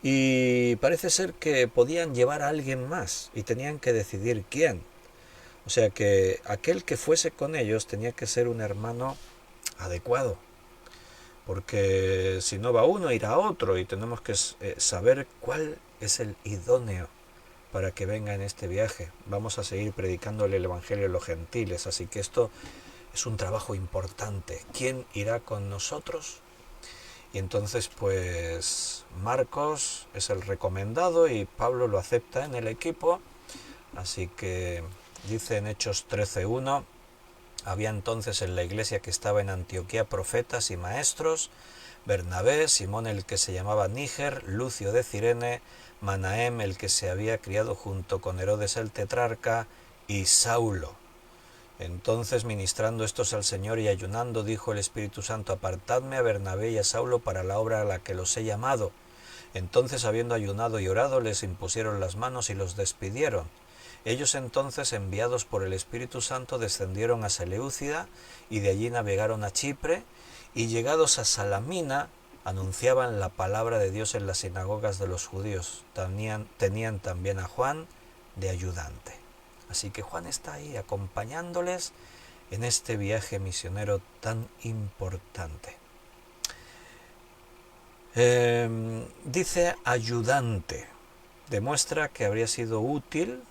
y parece ser que podían llevar a alguien más y tenían que decidir quién. O sea que aquel que fuese con ellos tenía que ser un hermano adecuado, porque si no va uno, irá otro, y tenemos que saber cuál es el idóneo para que venga en este viaje. Vamos a seguir predicándole el Evangelio a los gentiles, así que esto es un trabajo importante. ¿Quién irá con nosotros? Y entonces pues Marcos es el recomendado y Pablo lo acepta en el equipo. Así que dice en Hechos 13:1: había entonces en la iglesia que estaba en Antioquía profetas y maestros: Bernabé, Simón el que se llamaba Níger, Lucio de Cirene, Manahem el que se había criado junto con Herodes el tetrarca, y Saulo. Entonces, ministrando estos al Señor y ayunando, dijo el Espíritu Santo: apartadme a Bernabé y a Saulo para la obra a la que los he llamado. Entonces, habiendo ayunado y orado, les impusieron las manos y los despidieron. Ellos entonces, enviados por el Espíritu Santo, descendieron a Seleucida, y de allí navegaron a Chipre, y llegados a Salamina, anunciaban la palabra de Dios en las sinagogas de los judíos. Tenían también a Juan de ayudante. Así que Juan está ahí acompañándoles en este viaje misionero tan importante. Dice ayudante, demuestra que habría sido útil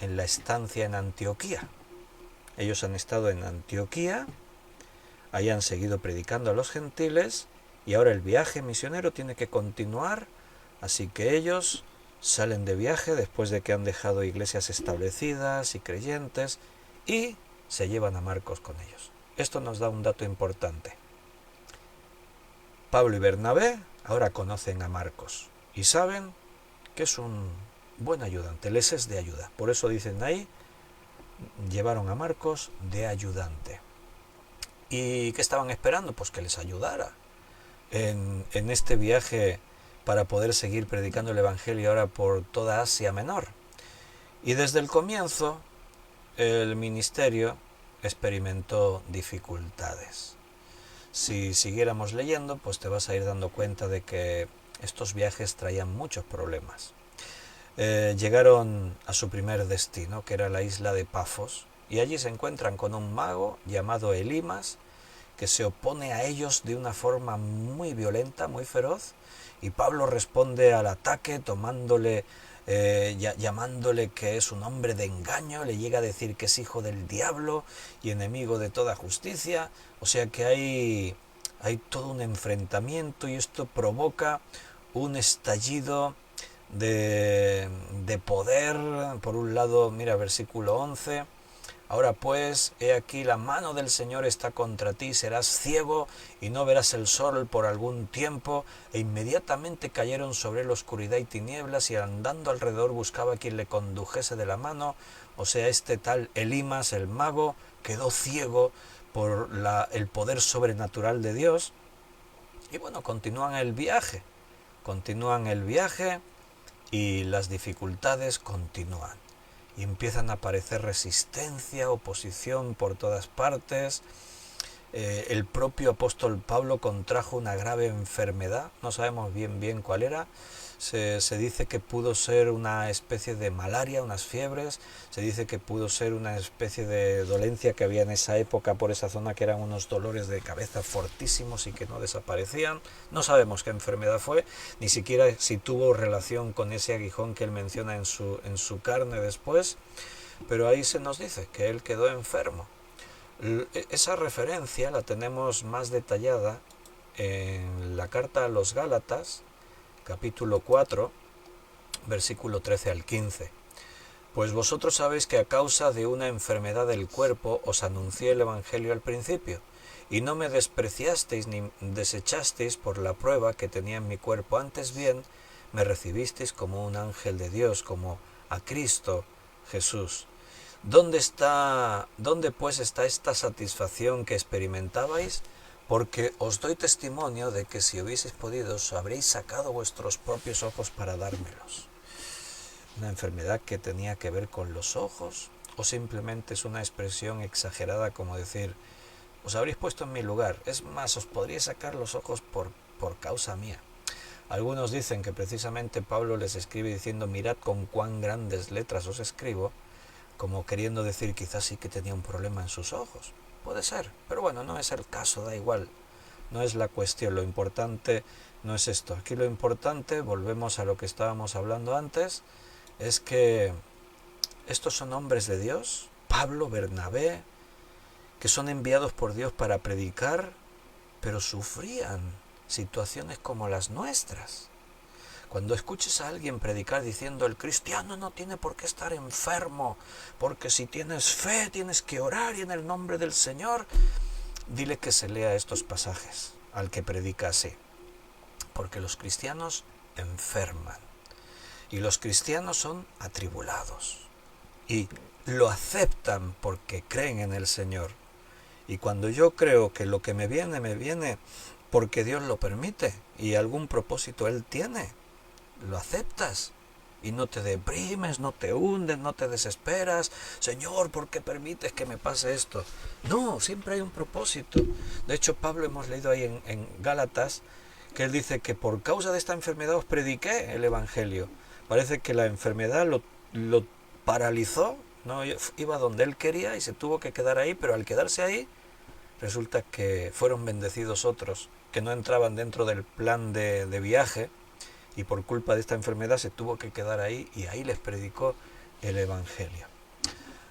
en la estancia en Antioquía. Ellos han estado en Antioquía, ahí han seguido predicando a los gentiles, y ahora el viaje misionero tiene que continuar, así que ellos salen de viaje después de que han dejado iglesias establecidas y creyentes y se llevan a Marcos con ellos. Esto nos da un dato importante. Pablo y Bernabé ahora conocen a Marcos y saben que es un buen ayudante, les es de ayuda. Por eso dicen ahí, llevaron a Marcos de ayudante. ¿Y qué estaban esperando? Pues que les ayudara en este viaje para poder seguir predicando el Evangelio ahora por toda Asia Menor. Y desde el comienzo el ministerio experimentó dificultades. Si siguiéramos leyendo, pues te vas a ir dando cuenta de que estos viajes traían muchos problemas. Llegaron a su primer destino, que era la isla de Pafos, y allí se encuentran con un mago llamado Elimas, que se opone a ellos de una forma muy violenta, muy feroz, y Pablo responde al ataque llamándole que es un hombre de engaño, le llega a decir que es hijo del diablo y enemigo de toda justicia, o sea que hay todo un enfrentamiento y esto provoca un estallido de poder. Por un lado, mira, versículo 11, ahora pues, he aquí la mano del Señor está contra ti, serás ciego y no verás el sol por algún tiempo. E inmediatamente cayeron sobre él oscuridad y tinieblas, y andando alrededor buscaba a quien le condujese de la mano. O sea, este tal Elimas, el mago, quedó ciego por el poder sobrenatural de Dios. Y bueno, continúan el viaje y las dificultades continúan. Y empiezan a aparecer resistencia, oposición por todas partes. El propio apóstol Pablo contrajo una grave enfermedad, no sabemos bien cuál era. Se dice que pudo ser una especie de malaria, unas fiebres, se dice que pudo ser una especie de dolencia que había en esa época por esa zona, que eran unos dolores de cabeza fortísimos y que no desaparecían. No sabemos qué enfermedad fue, ni siquiera si tuvo relación con ese aguijón que él menciona en su carne después, pero ahí se nos dice que él quedó enfermo. Esa referencia la tenemos más detallada en la carta a los Gálatas, capítulo 4, versículo 13 al 15. Pues vosotros sabéis que a causa de una enfermedad del cuerpo os anuncié el Evangelio al principio, y no me despreciasteis ni desechasteis por la prueba que tenía en mi cuerpo, antes bien me recibisteis como un ángel de Dios, como a Cristo Jesús. ¿Dónde pues está esta satisfacción que experimentabais? Porque os doy testimonio de que si hubieseis podido, os habréis sacado vuestros propios ojos para dármelos. ¿Una enfermedad que tenía que ver con los ojos? ¿O simplemente es una expresión exagerada como decir, os habréis puesto en mi lugar? Es más, os podríais sacar los ojos por causa mía. Algunos dicen que precisamente Pablo les escribe diciendo, mirad con cuán grandes letras os escribo, como queriendo decir quizás sí que tenía un problema en sus ojos. Puede ser, pero bueno, no es el caso, da igual. No es la cuestión, lo importante no es esto. Aquí lo importante, volvemos a lo que estábamos hablando antes, es que estos son hombres de Dios, Pablo, Bernabé, que son enviados por Dios para predicar, pero sufrían situaciones como las nuestras. Cuando escuches a alguien predicar diciendo el cristiano no tiene por qué estar enfermo, porque si tienes fe tienes que orar y en el nombre del Señor, dile que se lea estos pasajes al que predica así, porque los cristianos enferman y los cristianos son atribulados y lo aceptan porque creen en el Señor. Y cuando yo creo que lo que me viene porque Dios lo permite y algún propósito Él tiene, lo aceptas y no te deprimes, no te hundes, no te desesperas. Señor, ¿por qué permites que me pase esto? No, siempre hay un propósito. De hecho, Pablo, hemos leído ahí en Gálatas, que él dice que por causa de esta enfermedad os prediqué el Evangelio. Parece que la enfermedad lo paralizó, no iba donde él quería y se tuvo que quedar ahí, pero al quedarse ahí, resulta que fueron bendecidos otros que no entraban dentro del plan de viaje, y por culpa de esta enfermedad se tuvo que quedar ahí y ahí les predicó el Evangelio.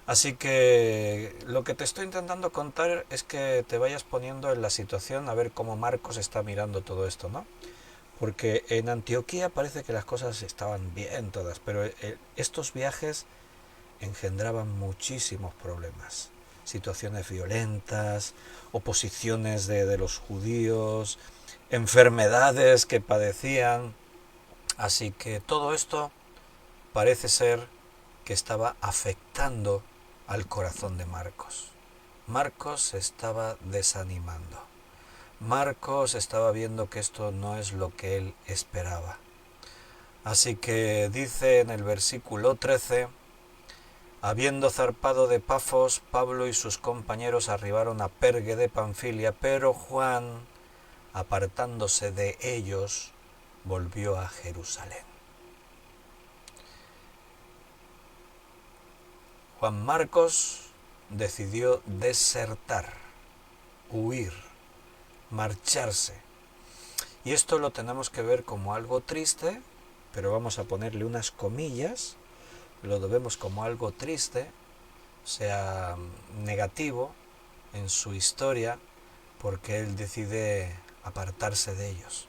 Así que lo que te estoy intentando contar es que te vayas poniendo en la situación a ver cómo Marcos está mirando todo esto, ¿no? porque en Antioquía parece que las cosas estaban bien todas, pero estos viajes engendraban muchísimos problemas, situaciones violentas, oposiciones de los judíos, enfermedades que padecían, así que todo esto parece ser que estaba afectando al corazón de Marcos. Marcos se estaba desanimando. Marcos estaba viendo que esto no es lo que él esperaba. Así que dice en el versículo 13, habiendo zarpado de Pafos, Pablo y sus compañeros arribaron a Pergue de Panfilia, pero Juan, apartándose de ellos, volvió a Jerusalén. Juan Marcos decidió desertar, huir, marcharse. Y esto lo tenemos que ver como algo triste, pero vamos a ponerle unas comillas, lo vemos como algo triste, o sea, negativo en su historia, porque él decide apartarse de ellos.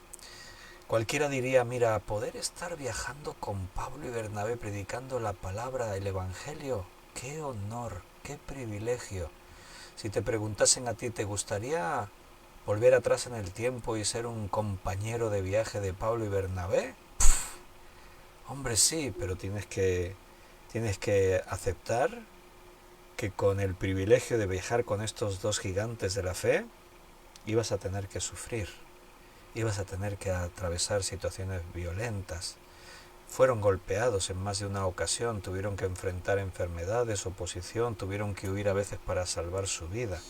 Cualquiera diría, mira, poder estar viajando con Pablo y Bernabé predicando la palabra, el Evangelio, qué honor, qué privilegio. Si te preguntasen a ti, ¿te gustaría volver atrás en el tiempo y ser un compañero de viaje de Pablo y Bernabé? Hombre, sí, pero tienes que aceptar que con el privilegio de viajar con estos dos gigantes de la fe, ibas a tener que sufrir, ibas a tener que atravesar situaciones violentas. Fueron golpeados en más de una ocasión, tuvieron que enfrentar enfermedades, oposición, tuvieron que huir a veces para salvar su vida.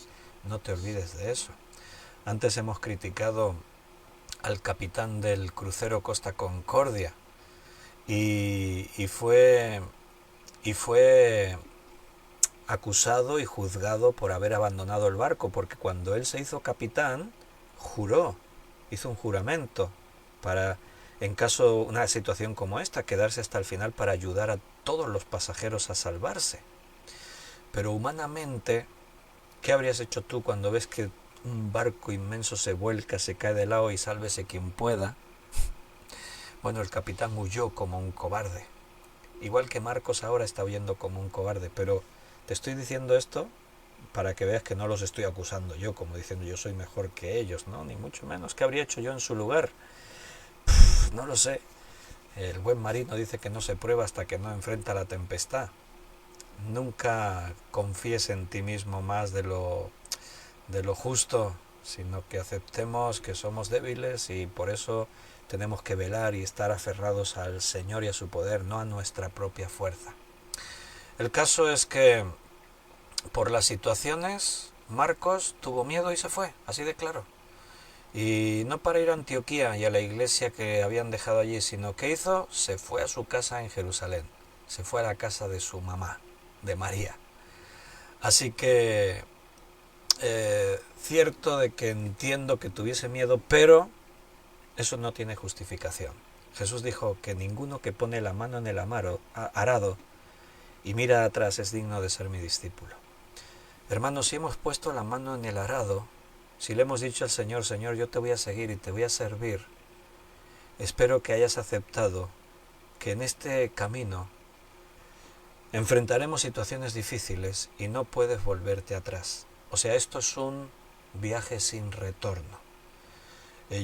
No te olvides de eso. Antes hemos criticado al capitán del crucero Costa Concordia y fue acusado y juzgado por haber abandonado el barco, porque cuando él se hizo capitán, hizo un juramento para, en caso de una situación como esta, quedarse hasta el final para ayudar a todos los pasajeros a salvarse. Pero humanamente, ¿qué habrías hecho tú cuando ves que un barco inmenso se vuelca, se cae de lado y sálvese quien pueda? Bueno, el capitán huyó como un cobarde. Igual que Marcos ahora está huyendo como un cobarde, pero te estoy diciendo esto para que veas que no los estoy acusando yo, como diciendo yo soy mejor que ellos, ¿no? Ni mucho menos. ¿Qué habría hecho yo en su lugar? No lo sé. El buen marino dice que no se prueba hasta que no enfrenta la tempestad. Nunca confíes en ti mismo más de lo justo, sino que aceptemos que somos débiles y por eso tenemos que velar y estar aferrados al Señor y a su poder, no a nuestra propia fuerza. El caso es que por las situaciones Marcos tuvo miedo y se fue, así de claro. Y no para ir a Antioquía y a la iglesia que habían dejado allí, sino que hizo, se fue a su casa en Jerusalén, se fue a la casa de su mamá, de María. Así que cierto de que entiendo que tuviese miedo, pero eso no tiene justificación. Jesús dijo que ninguno que pone la mano en el arado y mira atrás es digno de ser mi discípulo. Hermanos, si hemos puesto la mano en el arado, si le hemos dicho al Señor, Señor, yo te voy a seguir y te voy a servir, espero que hayas aceptado que en este camino enfrentaremos situaciones difíciles y no puedes volverte atrás. O sea, esto es un viaje sin retorno.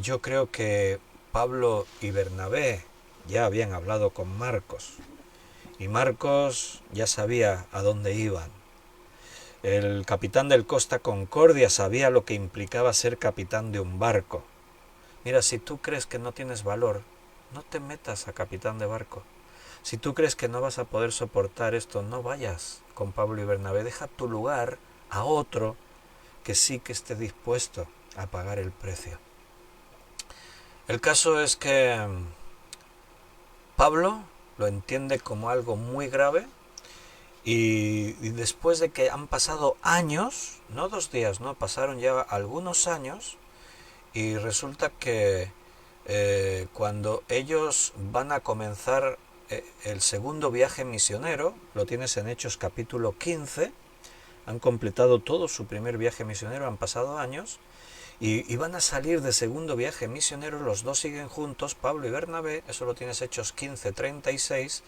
Yo creo que Pablo y Bernabé ya habían hablado con Marcos y Marcos ya sabía a dónde iban. El capitán del Costa Concordia sabía lo que implicaba ser capitán de un barco. Mira, si tú crees que no tienes valor, no te metas a capitán de barco. Si tú crees que no vas a poder soportar esto, no vayas con Pablo y Bernabé. Deja tu lugar a otro que sí que esté dispuesto a pagar el precio. El caso es que Pablo lo entiende como algo muy grave y después de que han pasado años, no 2 días, no, pasaron ya algunos años y resulta que cuando ellos van a comenzar el segundo viaje misionero, lo tienes en Hechos capítulo 15, han completado todo su primer viaje misionero, han pasado años Y van a salir de segundo viaje misionero, los dos siguen juntos, Pablo y Bernabé, eso lo tienes Hechos 15:36.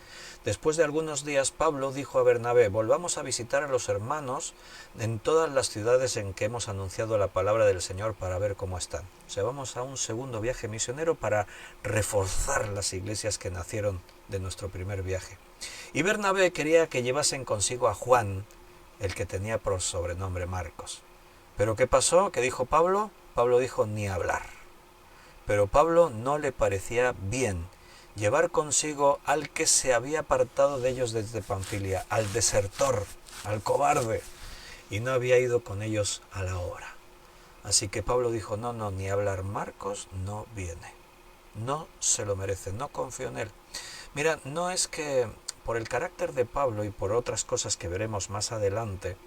Después de algunos días, Pablo dijo a Bernabé: volvamos a visitar a los hermanos en todas las ciudades en que hemos anunciado la palabra del Señor para ver cómo están. O sea, vamos a un segundo viaje misionero para reforzar las iglesias que nacieron de nuestro primer viaje. Y Bernabé quería que llevasen consigo a Juan, el que tenía por sobrenombre Marcos. ¿Pero qué pasó? ¿Qué dijo Pablo? Pablo dijo: ni hablar. Pero Pablo no le parecía bien llevar consigo al que se había apartado de ellos desde Panfilia, al desertor, al cobarde, y no había ido con ellos a la obra. Así que Pablo dijo: no, no, ni hablar, Marcos no viene. No se lo merece, no confío en él. Mira, no es que por el carácter de Pablo y por otras cosas que veremos más adelante,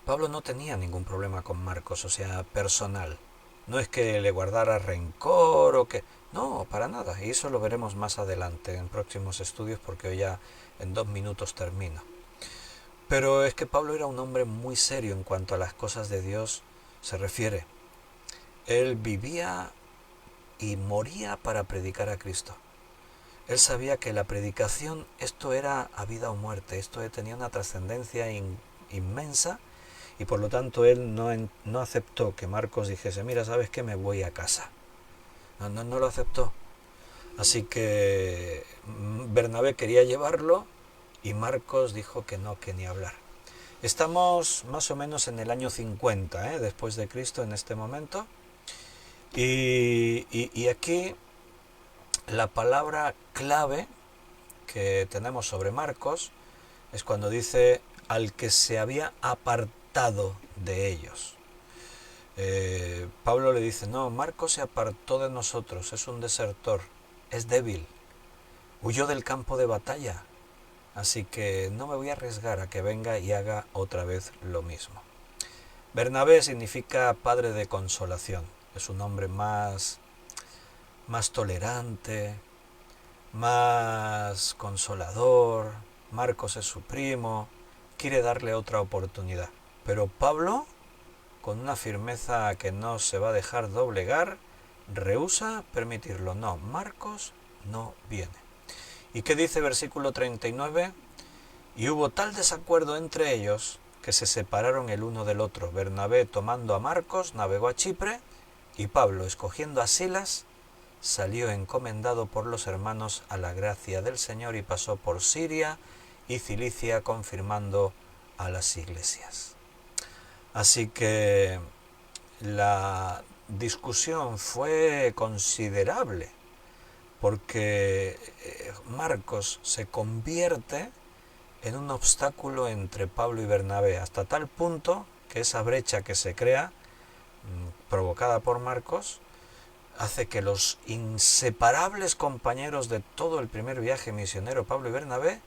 Pablo no tenía ningún problema con Marcos, o sea, personal. No es que le guardara rencor o que... No, para nada. Y eso lo veremos más adelante en próximos estudios, porque hoy ya en 2 minutos termino. Pero es que Pablo era un hombre muy serio en cuanto a las cosas de Dios se refiere. Él vivía y moría para predicar a Cristo. Él sabía que la predicación, esto era a vida o muerte, esto tenía una trascendencia inmensa. Y por lo tanto él no aceptó que Marcos dijese: mira, ¿sabes qué? Me voy a casa. No lo aceptó. Así que Bernabé quería llevarlo y Marcos dijo que no, que ni hablar. Estamos más o menos en el año 50, después de Cristo en este momento. Y aquí la palabra clave que tenemos sobre Marcos es cuando dice: al que se había apartado de ellos. Pablo le dice: no, Marcos se apartó de nosotros, es un desertor, es débil, huyó del campo de batalla, así que no me voy a arriesgar a que venga y haga otra vez lo mismo. Bernabé significa padre de consolación, es un hombre más tolerante, más consolador. Marcos es su primo, quiere darle otra oportunidad. Pero Pablo, con una firmeza que no se va a dejar doblegar, rehúsa permitirlo. No, Marcos no viene. ¿Y qué dice versículo 39? Y hubo tal desacuerdo entre ellos que se separaron el uno del otro. Bernabé, tomando a Marcos, navegó a Chipre, y Pablo, escogiendo a Silas, salió encomendado por los hermanos a la gracia del Señor y pasó por Siria y Cilicia, confirmando a las iglesias. Así que la discusión fue considerable, porque Marcos se convierte en un obstáculo entre Pablo y Bernabé, hasta tal punto que esa brecha que se crea, provocada por Marcos, hace que los inseparables compañeros de todo el primer viaje misionero, Pablo y Bernabé,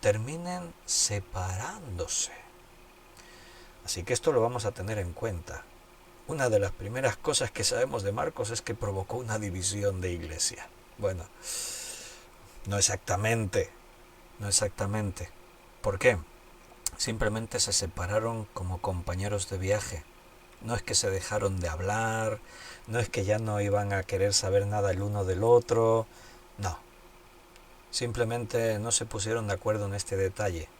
terminen separándose. Así que esto lo vamos a tener en cuenta. Una de las primeras cosas que sabemos de Marcos es que provocó una división de iglesia. Bueno, no exactamente. ¿Por qué? Simplemente se separaron como compañeros de viaje. No es que se dejaron de hablar, no es que ya no iban a querer saber nada el uno del otro, no. Simplemente no se pusieron de acuerdo en este detalle.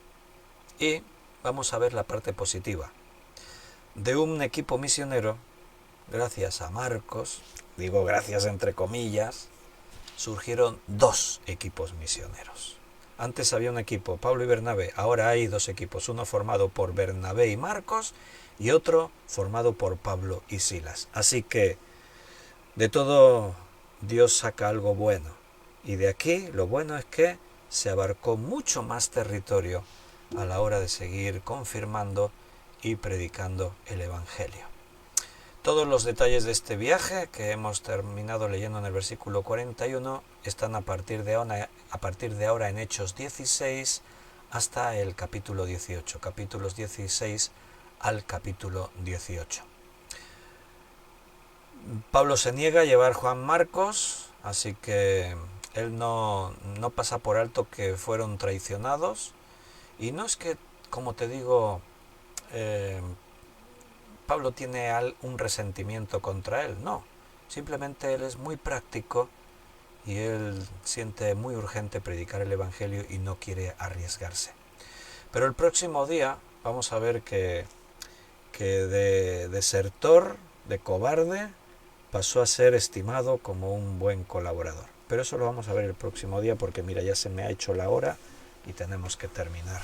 Y vamos a ver la parte positiva. De un equipo misionero, gracias a Marcos, digo gracias entre comillas, surgieron 2 equipos misioneros. Antes había un equipo, Pablo y Bernabé, ahora hay 2 equipos, uno formado por Bernabé y Marcos y otro formado por Pablo y Silas. Así que de todo Dios saca algo bueno. Y de aquí lo bueno es que se abarcó mucho más territorio a la hora de seguir confirmando y predicando el Evangelio. Todos los detalles de este viaje que hemos terminado leyendo en el versículo 41 están a partir de ahora en Hechos 16 hasta el capítulo 18, capítulos 16 al capítulo 18. Pablo se niega a llevar Juan Marcos, así que él no pasa por alto que fueron traicionados. Y no es que, como te digo, Pablo tiene un resentimiento contra él, no. Simplemente él es muy práctico y él siente muy urgente predicar el Evangelio y no quiere arriesgarse. Pero el próximo día vamos a ver que de desertor, de cobarde, pasó a ser estimado como un buen colaborador. Pero eso lo vamos a ver el próximo día porque mira, ya se me ha hecho la hora y tenemos que terminar.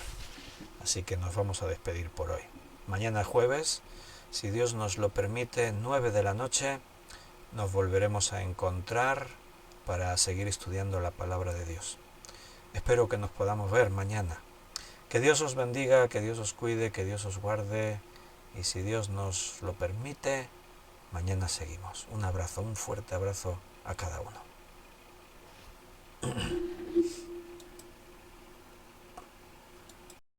Así que nos vamos a despedir por hoy. Mañana jueves, si Dios nos lo permite, 9 de la noche, nos volveremos a encontrar para seguir estudiando la palabra de Dios. Espero que nos podamos ver mañana. Que Dios os bendiga, que Dios os cuide, que Dios os guarde y si Dios nos lo permite, mañana seguimos. Un abrazo, un fuerte abrazo a cada uno.